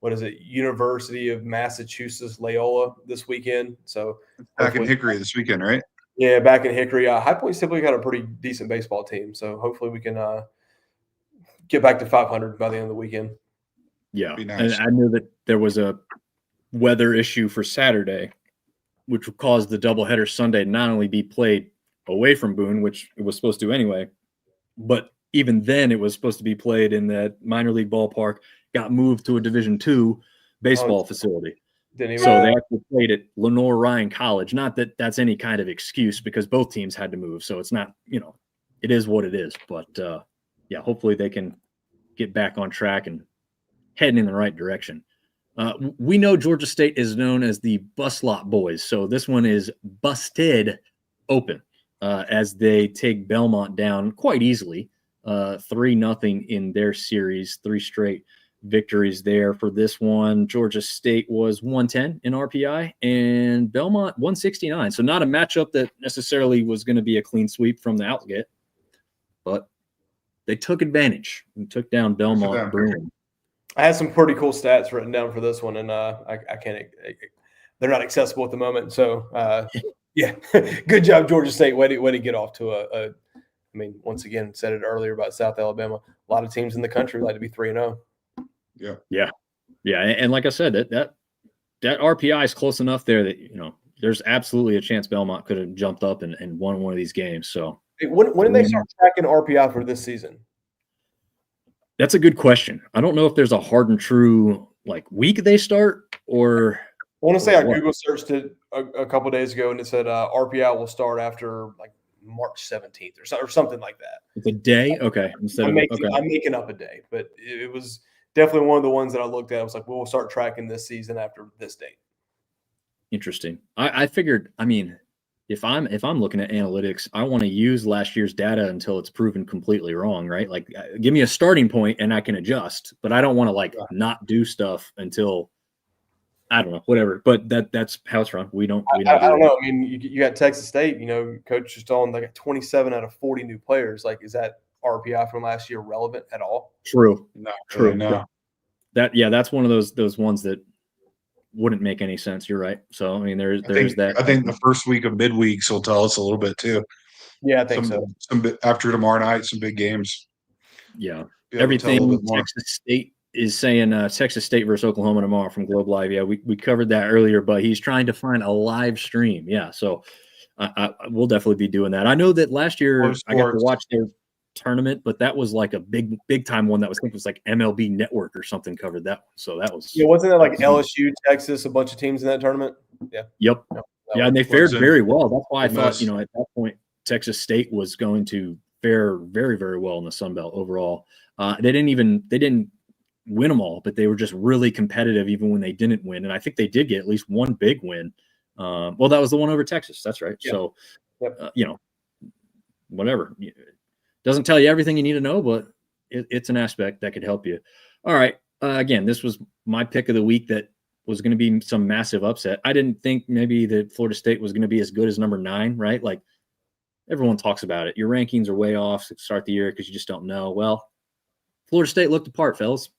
what is it? University of Massachusetts Loyola this weekend. So back in Hickory this weekend, right? Yeah, back in Hickory. High Point's typically got a pretty decent baseball team, so hopefully we can get back to 500 by the end of the weekend. Yeah, nice. And I knew that there was a weather issue for Saturday, which would cause the doubleheader Sunday not only be played away from Boone, which it was supposed to anyway, but even then it was supposed to be played in that minor league ballpark, got moved to a Division II baseball facility. So they actually played at Lenore Ryan College. Not that that's any kind of excuse because both teams had to move. So it's not, it is what it is. But yeah, hopefully they can get back on track and heading in the right direction. We know Georgia State is known as the Bus Lot Boys. So this one is busted open as they take Belmont down quite easily. 3-0 in their series, 3 straight victories there for this one. Georgia State was 110 in RPI and Belmont 169. So not a matchup that necessarily was going to be a clean sweep from the outget, but they took advantage and took down Belmont. I had some pretty cool stats written down for this one, and I can't. They're not accessible at the moment. So yeah, good job, Georgia State. Way to get off to a. I mean, once again, said it earlier about South Alabama. A lot of teams in the country like to be 3-0. Yeah. And like I said, that RPI is close enough there that there's absolutely a chance Belmont could have jumped up and won one of these games. So when did they start tracking RPI for this season? That's a good question. I don't know if there's a hard and true like week they start or. I want to say I what? Google searched it a couple of days ago, and it said RPI will start after like March 17th or something like that. It's a day, okay. I'm making up a day, but it was definitely one of the ones that I looked at. I was like, we'll start tracking this season after this date. Interesting. I figured. I mean, if I'm looking at analytics, I want to use last year's data until it's proven completely wrong, right? Like, give me a starting point and I can adjust, but I don't want to like not do stuff until I don't know, whatever. But that's how it's run. We don't. I don't know. I mean, you got Texas State. Coach just on like 27 out of 40 new players. Like, is that RPI from last year relevant at all? True. Not True. really, no. That's one of those ones that wouldn't make any sense. You're right. So I mean, there's that. I think the first week of midweeks will tell us a little bit too. Yeah, I think so. After tomorrow night, some big games. Yeah, everything Texas State is saying. Texas State versus Oklahoma tomorrow from Globe Live. Yeah, we covered that earlier, but he's trying to find a live stream. Yeah, so I will definitely be doing that. I know that last year I got to watch their tournament, but that was like a big time one that was like MLB Network or something covered that one. So that was wasn't that like LSU, Texas, a bunch of teams in that tournament? Yeah. Yep. Yeah, and they fared very well. That's why I thought at that point Texas State was going to fare very, very well in the Sun Belt overall. They didn't win them all, but they were just really competitive even when they didn't win. And I think they did get at least one big win. Well, that was the one over Texas. That's right. Yeah. So, whatever. Doesn't tell you everything you need to know, but it's an aspect that could help you. All right. Again, this was my pick of the week that was going to be some massive upset. I didn't think maybe that Florida State was going to be as good as number 9, right? Like everyone talks about it. Your rankings are way off to start the year because you just don't know. Well, Florida State looked apart, fellas.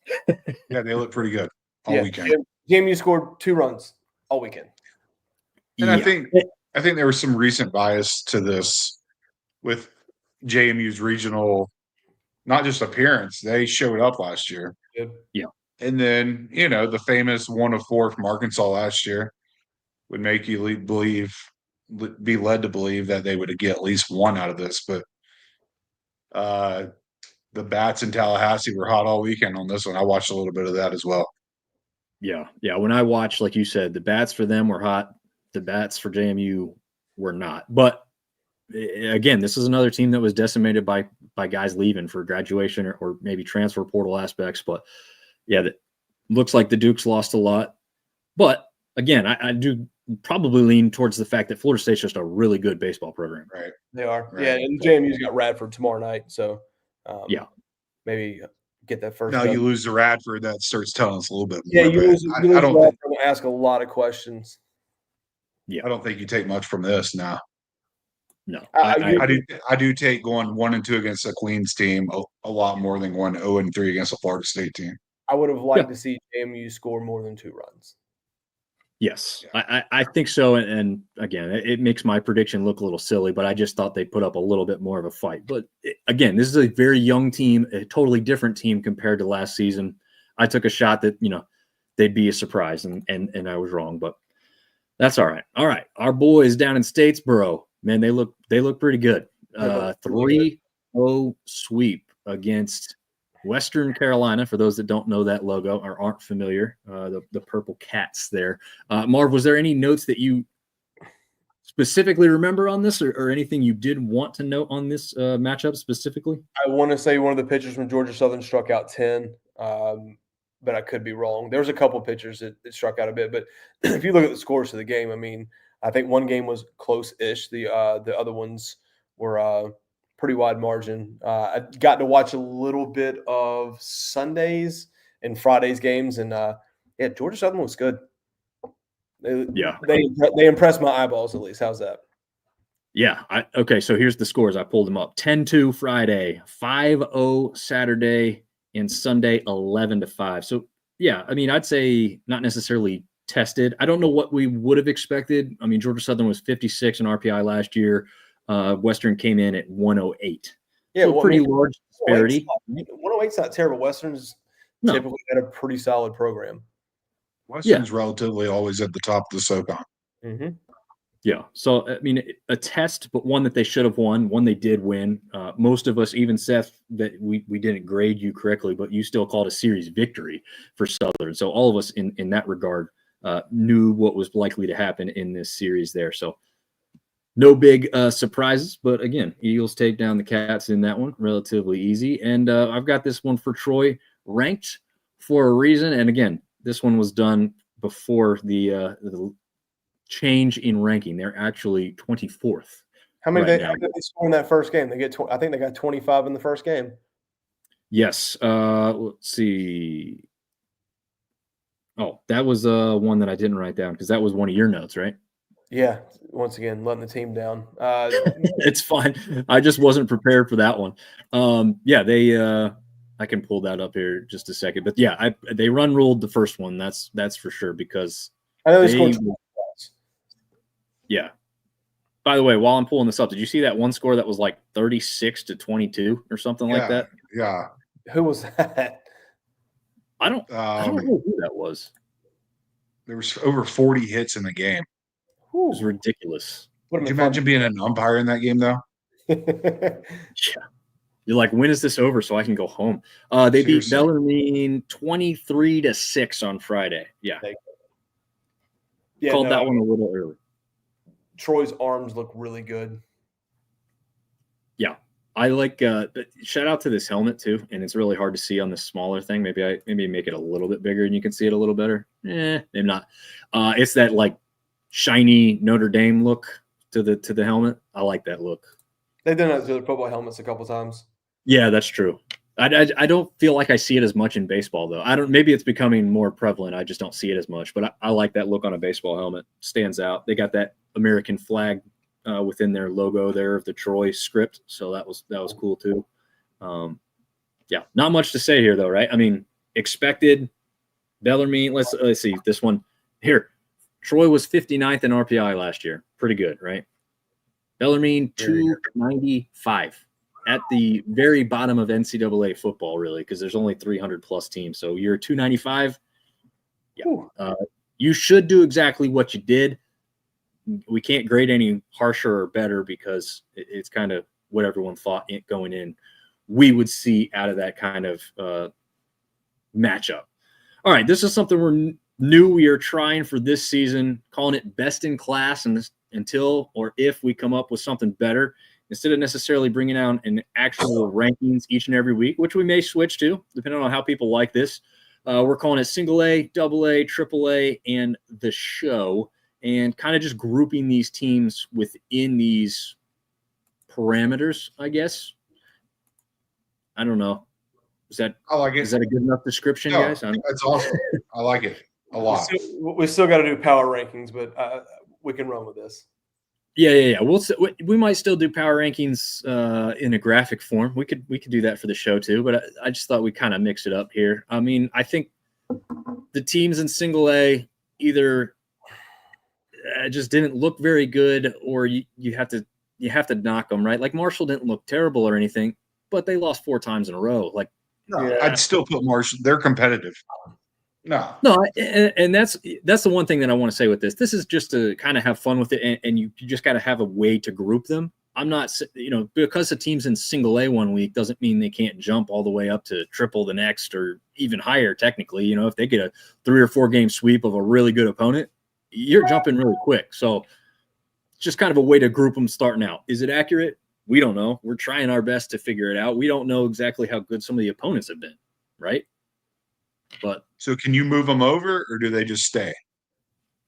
Yeah, they looked pretty good all weekend. JMU scored 2 runs all weekend. And I think there was some recent bias to this with JMU's regional, not just appearance. They showed up last year. Yeah. And then, the famous 1 of 4 from Arkansas last year would make you be led to believe that they would get at least one out of this. But the bats in Tallahassee were hot all weekend on this one. I watched a little bit of that as well. Yeah. Yeah. When I watched, like you said, the bats for them were hot. The bats for JMU were not. But again, this is another team that was decimated by guys leaving for graduation or maybe transfer portal aspects. But yeah, that looks like the Dukes lost a lot. But again, I do probably lean towards the fact that Florida State's just a really good baseball program. Right. They are. Right. Yeah, and JMU's got Radford tomorrow night. So maybe get that first. Now you lose to Radford, that starts telling us a little bit more. Yeah, you lose I don't think ask a lot of questions. Yeah, I don't think you take much from this now. No, I do take going 1-2 against a Queens team a lot more than going 0-3 against a Florida State team. I would have liked to see JMU score more than 2 runs. Yes, yeah. I think so. And again, it makes my prediction look a little silly, but I just thought they put up a little bit more of a fight. But again, this is a very young team, a totally different team compared to last season. I took a shot that, they'd be a surprise and I was wrong, but that's all right. All right. Our boys down in Statesboro, man, they look pretty good. 3-0 sweep against Western Carolina, for those that don't know that logo or aren't familiar, the purple cats there. Marv, was there any notes that you specifically remember on this or anything you did want to note on this matchup specifically? I want to say one of the pitchers from Georgia Southern struck out 10, but I could be wrong. There was a couple pitchers that struck out a bit, but if you look at the scores of the game, I mean, I think one game was close-ish. The other ones were pretty wide margin. I got to watch a little bit of Sundays and Fridays games, and Georgia Southern looks good. They impressed my eyeballs at least. How's that? Yeah. Okay. So here's the scores. I pulled them up: 10-2 Friday, 5-0 Saturday, and Sunday 11-5. So yeah, I mean, I'd say not necessarily tested. I don't know what we would have expected. I mean, Georgia Southern was 56 in RPI last year. Western came in at 108. Yeah, so pretty large disparity. 108's not terrible. Western's typically had a pretty solid program. Western's relatively always at the top of the SoCon. Mm-hmm. Yeah. So, I mean, a test, but one that they should have won, one they did win. Most of us, even Seth, that we didn't grade you correctly, but you still called a series victory for Southern. So all of us in that regard knew what was likely to happen in this series there. So no big surprises, but again, Eagles take down the Cats in that one, relatively easy. And I've got this one for Troy, ranked for a reason. And again, this one was done before the change in ranking. They're actually 24th. How many right did they score in that first game? They get. I think they got 25 in the first game. Yes. Let's see. Oh, that was one that I didn't write down because that was one of your notes, right? Yeah. Once again, letting the team down. It's fine. I just wasn't prepared for that one. Yeah, they. I can pull that up here just a second, but yeah, they run ruled the first one. That's for sure because I know they scored. Yeah. By the way, while I'm pulling this up, did you see that one score that was like 36-22 or something like that? Yeah. Who was that? I don't know who that was. There was over 40 hits in the game. It was ridiculous. Could you imagine being an umpire in that game, though? Yeah. You're like, when is this over so I can go home? They beat Bellarmine 23-6 on Friday. Yeah. Called that one a little early. Troy's arms look really good. Yeah. I like shout out to this helmet too, and it's really hard to see on this smaller thing. Maybe make it a little bit bigger and you can see it a little better. Maybe not. It's that like shiny Notre Dame look to the helmet. I like that look. They've done that to their football helmets a couple times. Yeah, that's true. I don't feel like I see it as much in baseball though. Maybe it's becoming more prevalent. I just don't see it as much. But I like that look on a baseball helmet. Stands out. They got that American flag within their logo there of the Troy script, so that was cool too. Yeah, not much to say here though, right? I mean, expected Bellarmine. Let's see this one here. Troy was 59th in RPI last year. Pretty good, right? Bellarmine 295 at the very bottom of NCAA football, really, because there's only 300 plus teams. So you're 295. Yeah, you should do exactly what you did. We can't grade any harsher or better because it's kind of what everyone thought going in we would see out of that kind of matchup. All right, this is something we're new we are trying for this season, calling it best in class, and until or if we come up with something better, instead of necessarily bringing out an actual rankings each and every week, which we may switch to depending on how people like this. We're calling it single A, double A, triple A, and the show, and kind of just grouping these teams within these parameters, I guess. I don't know. I like it. Is that a good enough description, guys? That's awesome. I like it a lot. We still got to do power rankings, but we can run with this. Yeah. We might still do power rankings in a graphic form. We could do that for the show too. But I just thought we kind of mix it up here. I mean, I think the teams in single A either just didn't look very good, or you have to knock them, right? Like Marshall didn't look terrible or anything, but they lost 4 times in a row. Like, no, I'd still put Marshall. They're competitive. No, and that's the one thing that I want to say with this. This is just to kind of have fun with it, and you just got to have a way to group them. I'm not, because the team's in single A one week doesn't mean they can't jump all the way up to triple the next or even higher. Technically, if they get a 3 or 4 game sweep of a really good opponent, you're jumping really quick. So it's just kind of a way to group them starting out. Is it accurate? We don't know. We're trying our best to figure it out. We don't know exactly how good some of the opponents have been, right? But so can you move them over, or do they just stay?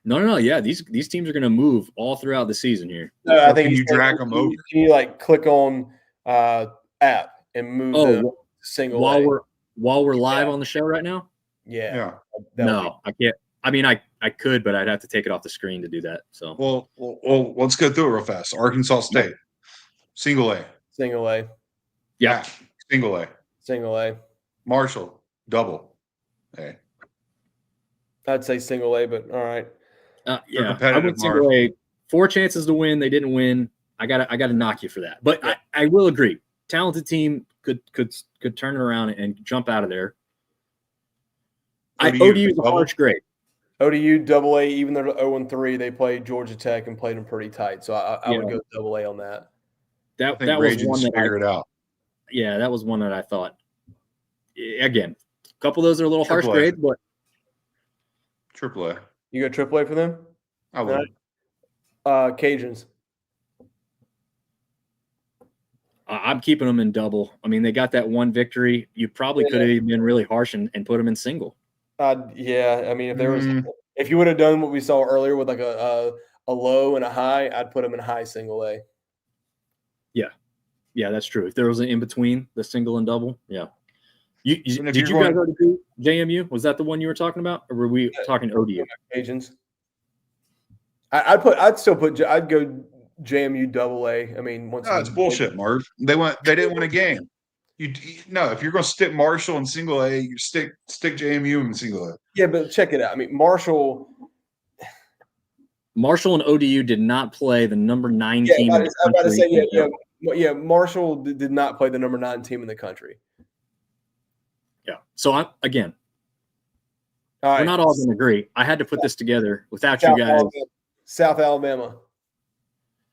No. Yeah, these teams are going to move all throughout the season here. No, I think you drag them over. Can you click on app and move them single while we're live on the show right now? Yeah. No, I can't. I mean, I could, but I'd have to take it off the screen to do that. So well, let's go through it real fast. Arkansas State, single A. Yeah, single A. Marshall, double A. I'd say single A, but all right. Yeah, I went single A. 4 chances to win. They didn't win. I gotta knock you for that. But yeah. I will agree. Talented team could turn it around and jump out of there. ODU is a harsh grade. ODU Double A, even though they're 0-3, they played Georgia Tech and played them pretty tight. So I would go Double A on that. I think That was Ragins one that figure it out. Yeah, that was one that I thought. Again, a couple of those are a little harsh AAA. grades, but AAA. You go Triple A for them? I would. Cajuns. I'm keeping them in double. I mean, they got that one victory. You probably could have been really harsh and put them in single. Yeah, I mean, if you would have done what we saw earlier with like a low and a high, I'd put them in high single A. Yeah, that's true. If there was an in between the single and double, yeah. Did you guys already do JMU? Was that the one you were talking about, or were we talking ODU? Cajuns. I'd go JMU Double A. I mean, it's bullshit, Marv. They didn't win a game. No, if you're going to stick Marshall in single A, you stick JMU in single A. Yeah, but check it out. I mean, Marshall and ODU did not play the number 9 team. I'm about to say, Marshall did not play the number 9 team in the country. Yeah. So we're right. not all going to agree. I had to put this together without you guys. South Alabama.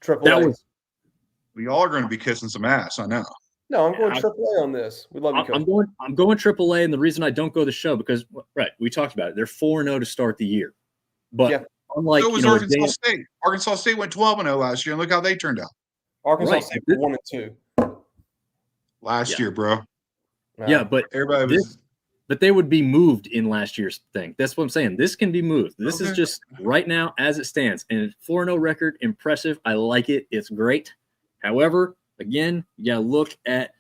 Triple A. We all are going to be kissing some ass. I know. No, I'm going Triple A on this. We love you, Coach. I'm going Triple A, and the reason I don't go the show because we talked about it. They're 4-0 to start the year, but unlike so was Arkansas State. Arkansas State went 12-0 last year, and look how they turned out. Arkansas State 1-2 last year, bro. Yeah, but everybody was. But they would be moved in last year's thing. That's what I'm saying. This can be moved. This is just right now as it stands. And 4-0 record, impressive. I like it. It's great. However, again, you got to look at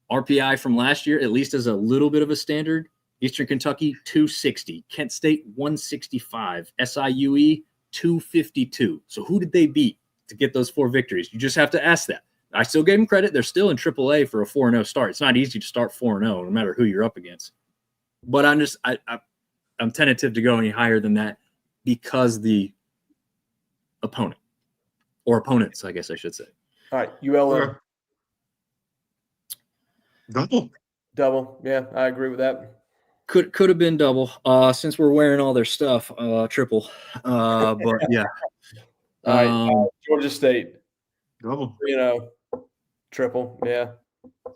RPI from last year, at least as a little bit of a standard. Eastern Kentucky, 260. Kent State, 165. SIUE, 252. So who did they beat to get those 4 victories? You just have to ask that. I still gave them credit. They're still in AAA for a 4-0 start. It's not easy to start 4-0 no matter who you're up against. But I'm tentative to go any higher than that because the opponent or opponents, I guess I should say. All right, ULM. Double. Yeah, I agree with that. Could have been double. Since we're wearing all their stuff, triple. But yeah. All right, Georgia State. Double. Triple. Yeah.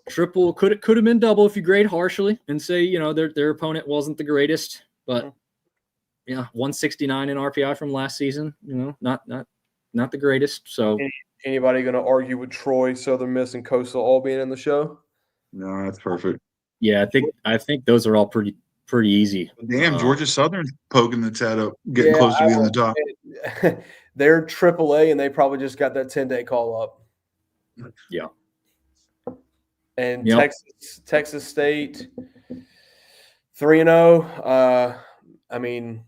Triple could have been double if you grade harshly and say their opponent wasn't the greatest, but 169 in RPI from last season. Not the greatest. So anybody going to argue with Troy, Southern Miss, and Coastal all being in the show? No, that's perfect. Yeah, I think those are all pretty easy. Damn, Georgia Southern poking its head up, getting close to being on the top. They're AAA, and they probably just got that 10-day call up. Yeah. And Texas State, 3-0. I mean,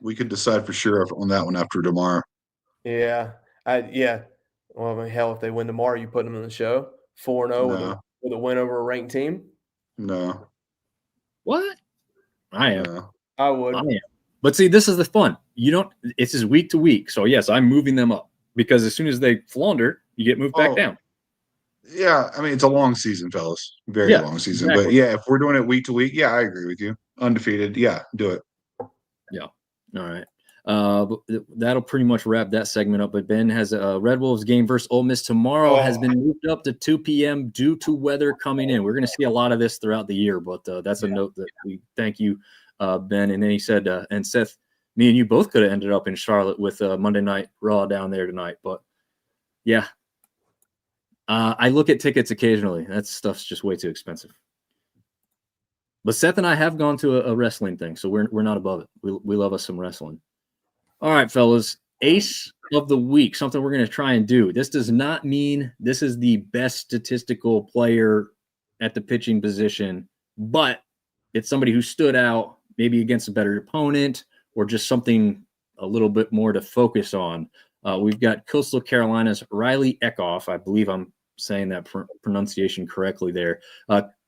we could decide for sure on that one after tomorrow. Yeah. Well, I mean, hell, if they win tomorrow, you put them in the show 4-0 with a win over a ranked team. No. What? I am. No. I would. I am. But see, this is the fun. It's just week to week. So yes, I'm moving them up because as soon as they flounder, you get moved back down. Yeah, I mean it's a long season, fellas. Very long season. Exactly. But yeah, if we're doing it week to week, I agree with you. Undefeated, do it. Yeah. All right. That'll pretty much wrap that segment up. But Ben has a Red Wolves game versus Ole Miss tomorrow has been moved up to 2 p.m. due to weather coming in. We're going to see a lot of this throughout the year, but that's a note that we thank you, Ben. And then he said, and Seth, me and you both could have ended up in Charlotte with Monday Night Raw down there tonight. But yeah, I look at tickets occasionally. That stuff's just way too expensive. But Seth and I have gone to a wrestling thing, so we're not above it. We love us some wrestling. All right, fellas, ace of the week, something we're going to try and do. This does not mean this is the best statistical player at the pitching position, but it's somebody who stood out maybe against a better opponent or just something a little bit more to focus on. We've got Coastal Carolina's Riley Eckhoff. I believe I'm saying that pronunciation correctly there.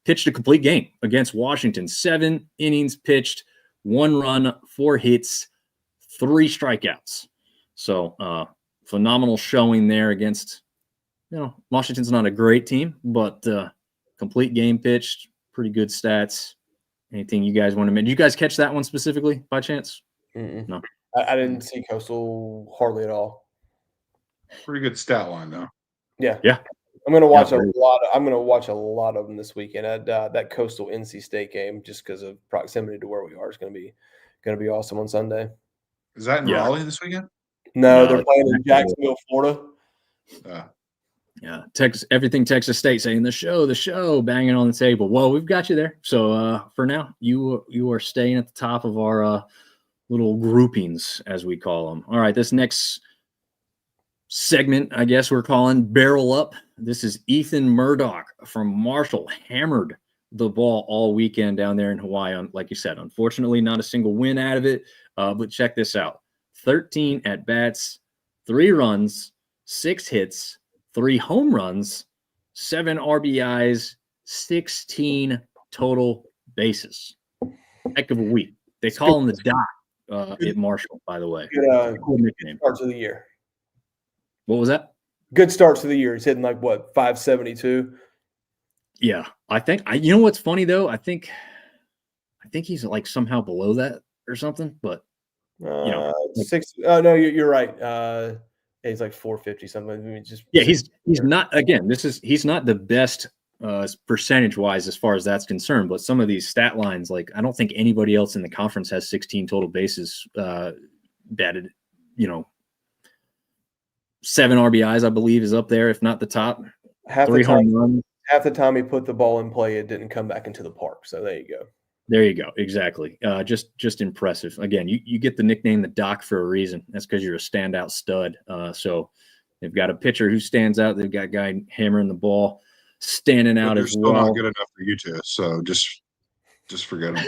Pitched a complete game against Washington. 7 innings pitched, 1 run, 4 hits, 3 strikeouts. So phenomenal showing there against, Washington's not a great team, but complete game pitched, pretty good stats. Anything you guys want to mention? Did you guys catch that one specifically by chance? Mm-mm. No. I didn't see Coastal hardly at all. Pretty good stat line though. Yeah. Yeah. I'm gonna watch Yeah, I'm gonna watch a lot of them this weekend. That Coastal NC State game, just because of proximity to where we are, is gonna be awesome on Sunday. Is that in Yeah. Raleigh this weekend? No, No, they're playing in Jacksonville. Jacksonville, Florida. Yeah, everything Texas State saying the show, banging on the table. Well, we've got you there. So for now, you are staying at the top of our little groupings, as we call them. All right, this next segment, I guess we're calling Barrel Up. This is Ethan Murdoch from Marshall, hammered the ball all weekend down there in Hawaii. Like you said, unfortunately, not a single win out of it. But check this out: 13 at bats, 3 runs, 6 hits, 3 home runs, 7 RBIs, 16 total bases. Heck of a week. They call him the Doc at Marshall, by the way. Good nickname. starts of the year. What was that? Good starts of the year. He's hitting like what, 572? Yeah, I think you know what's funny though? I think he's like somehow below that or something, but you know, 6. Oh no, you're right. He's like 450 something. I mean, he's not, again, he's not the best percentage wise as far as that's concerned, but some of these stat lines, like I don't think anybody else in the conference has 16 total bases batted. 7 RBIs, I believe, is up there, if not the top. Half 3 home runs. Half the time he put the ball in play, it didn't come back into the park. So there you go. There you go. Exactly. Just impressive. Again, you get the nickname the Doc for a reason. That's because you're a standout stud. So they've got a pitcher who stands out. They've got a guy hammering the ball, standing out as well. Still not good enough for you two. So just forget them.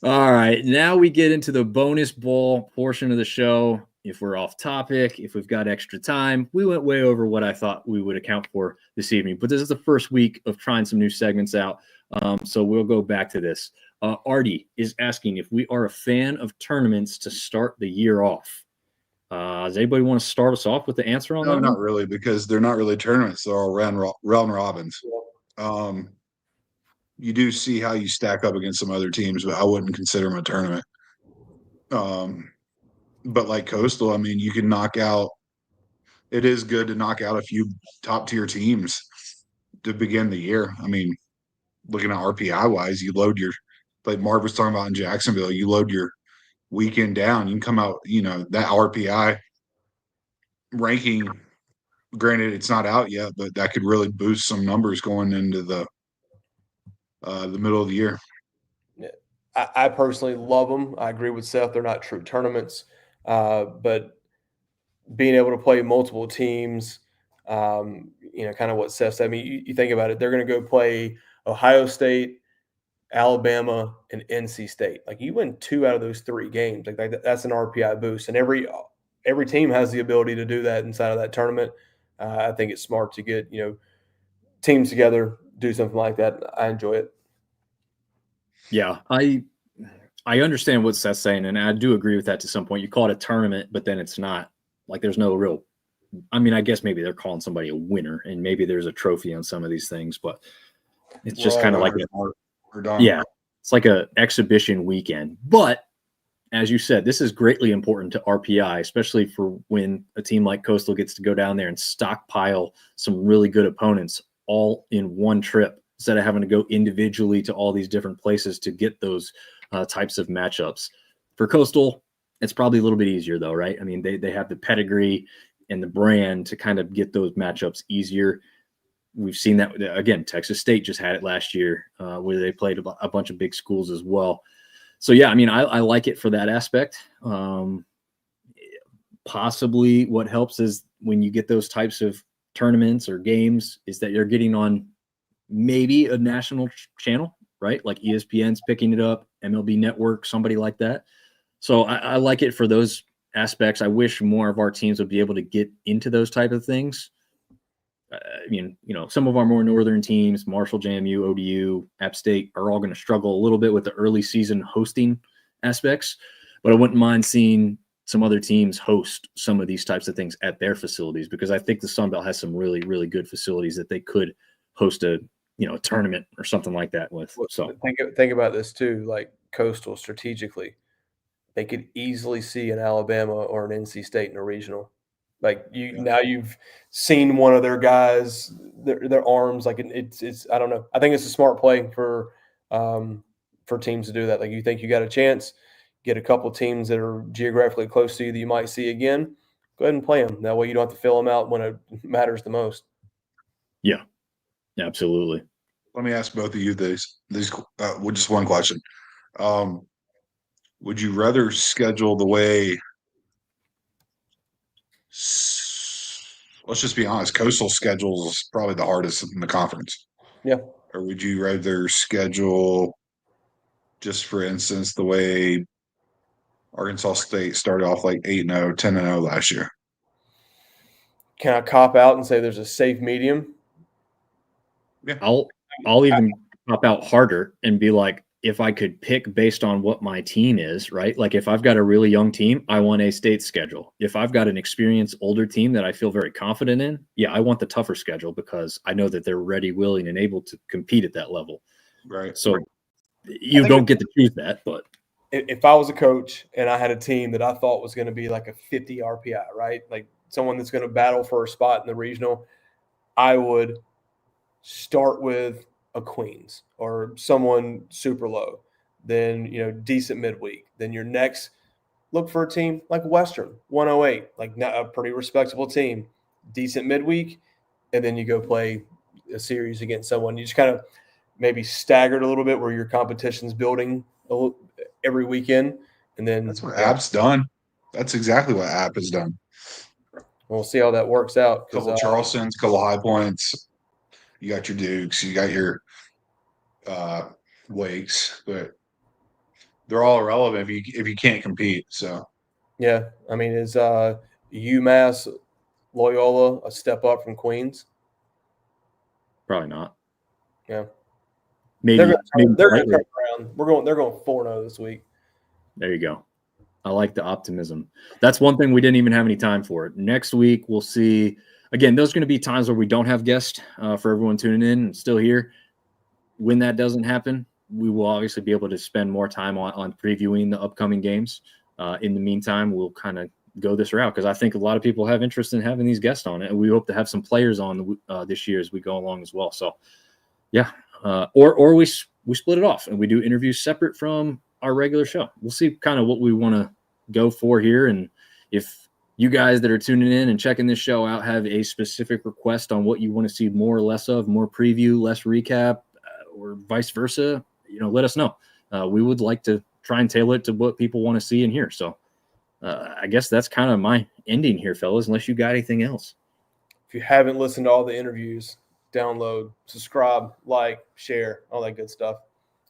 All right. Now we get into the bonus ball portion of the show. If we're off topic, if we've got extra time, we went way over what I thought we would account for this evening. But this is the first week of trying some new segments out. So we'll go back to this. Artie is asking if we are a fan of tournaments to start the year off. Does anybody want to start us off with the answer on that? No, not really, because they're not really tournaments. They're all round robins. You do see how you stack up against some other teams, but I wouldn't consider them a tournament. But like Coastal, I mean, you can knock out – it is good to knock out a few top-tier teams to begin the year. I mean, looking at RPI-wise, you load your – like Marv was talking about in Jacksonville, you load your weekend down. You can come out, that RPI ranking, granted it's not out yet, but that could really boost some numbers going into the middle of the year. I personally love them. I agree with Seth. They're not true tournaments. But being able to play multiple teams, kind of what Seth said. I mean, you think about it, they're going to go play Ohio State, Alabama, and NC State. Like you win 2 out of those 3 games. Like that's an RPI boost, and every team has the ability to do that inside of that tournament. I think it's smart to get teams together, do something like that. I enjoy it. Yeah, I understand what Seth's saying, and I do agree with that to some point. You call it a tournament, but then it's not. Like there's no real – I mean, I guess maybe they're calling somebody a winner, and maybe there's a trophy on some of these things, but it's just kind of like it's like a exhibition weekend. But as you said, this is greatly important to RPI, especially for when a team like Coastal gets to go down there and stockpile some really good opponents all in one trip instead of having to go individually to all these different places to get those types of matchups. For Coastal, it's probably a little bit easier though, right? I mean, they have the pedigree and the brand to kind of get those matchups easier. We've seen that again. Texas State just had it last year where they played a bunch of big schools as well. So yeah, I mean, I like it for that aspect. Possibly what helps is when you get those types of tournaments or games is that you're getting on maybe a national channel, right? Like ESPN's picking it up, MLB Network, somebody like that. So I like it for those aspects. I wish more of our teams would be able to get into those type of things. I mean, some of our more northern teams, Marshall, JMU, ODU, App State, are all going to struggle a little bit with the early season hosting aspects. But I wouldn't mind seeing some other teams host some of these types of things at their facilities, because I think the Sun Belt has some really, really good facilities that they could host a a tournament or something like that with. So think about this too, like Coastal strategically, they could easily see an Alabama or an NC State in a regional. Like now you've seen one of their guys, their arms. Like it's I don't know. I think it's a smart play for teams to do that. Like you think you got a chance, get a couple teams that are geographically close to you that you might see again. Go ahead and play them. That way you don't have to fill them out when it matters the most. Yeah, absolutely. Let me ask both of you these with just one question. Would you rather schedule the way? Let's just be honest. Coastal schedule is probably the hardest in the conference. Yeah. Or would you rather schedule, just for instance, the way Arkansas State started off like 8-0, 10-0 last year? Can I cop out and say there's a safe medium? Yeah. I'll even cop out harder and be like, if I could pick based on what my team is, right? Like if I've got a really young team, I want a state schedule. If I've got an experienced older team that I feel very confident in, yeah, I want the tougher schedule because I know that they're ready, willing, and able to compete at that level. Right. So you don't get to choose that, but if I was a coach and I had a team that I thought was going to be like a 50 RPI, right? Like someone that's going to battle for a spot in the regional, I would start with a Queens or someone super low, then decent midweek. Then your next, look for a team like Western 108, like a pretty respectable team, decent midweek, and then you go play a series against someone. You just kind of maybe staggered a little bit where your competition's building every weekend, and then that's what App's done. That's exactly what App has done. We'll see how that works out. A couple Charlestons, a couple High Points. You got your Dukes, you got your Wakes, but they're all irrelevant if you can't compete. So yeah, I mean, is UMass Loyola a step up from Queens? probably not. Yeah, maybe they're going to slightly. turn around. They're going 4-0 this week. There you go. I like the optimism. That's one thing we didn't even have any time for. Next week, we'll see. Again, those are going to be times where we don't have guests for everyone tuning in and still here. When that doesn't happen, we will obviously be able to spend more time on previewing the upcoming games. In the meantime, we'll kind of go this route because I think a lot of people have interest in having these guests on it, and we hope to have some players on this year as we go along as well. So, yeah, or we split it off and we do interviews separate from our regular show. We'll see kind of what we want to go for here, and if you guys that are tuning in and checking this show out have a specific request on what you want to see more or less of, more preview, less recap, or vice versa, let us know. We would like to try and tailor it to what people want to see and hear. So I guess that's kind of my ending here, fellas, unless you got anything else. If you haven't listened to all the interviews, download, subscribe, like, share, all that good stuff.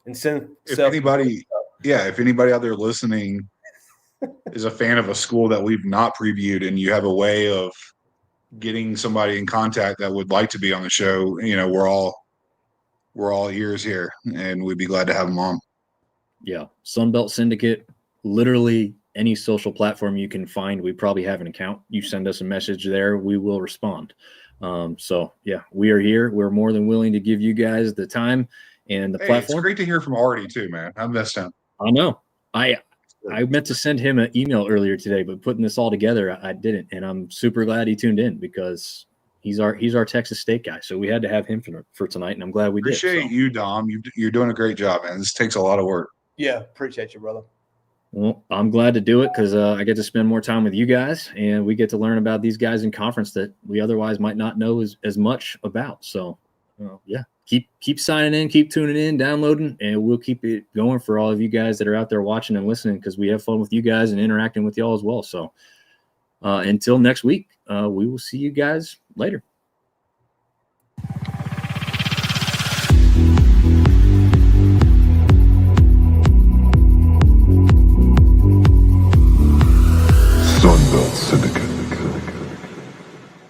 And send if anybody out there listening is a fan of a school that we've not previewed and you have a way of getting somebody in contact that would like to be on the show, we're all ears here, and we'd be glad to have them on. Yeah, Sunbelt Syndicate, literally any social platform you can find, we probably have an account. You send us a message there, we will respond. So, yeah, we are here. We're more than willing to give you guys the time and the platform. It's great to hear from Artie too, man. I missed him. I know. I meant to send him an email earlier today, but putting this all together, I didn't. And I'm super glad he tuned in because he's our Texas State guy. So we had to have him for tonight, and I'm glad we appreciate you, Dom. You're doing a great job, man. This takes a lot of work. Yeah, appreciate you, brother. Well, I'm glad to do it because I get to spend more time with you guys, and we get to learn about these guys in conference that we otherwise might not know as much about. So, yeah, keep signing in, keep tuning in, downloading, and we'll keep it going for all of you guys that are out there watching and listening because we have fun with you guys and interacting with y'all as well. So, until next week, we will see you guys later.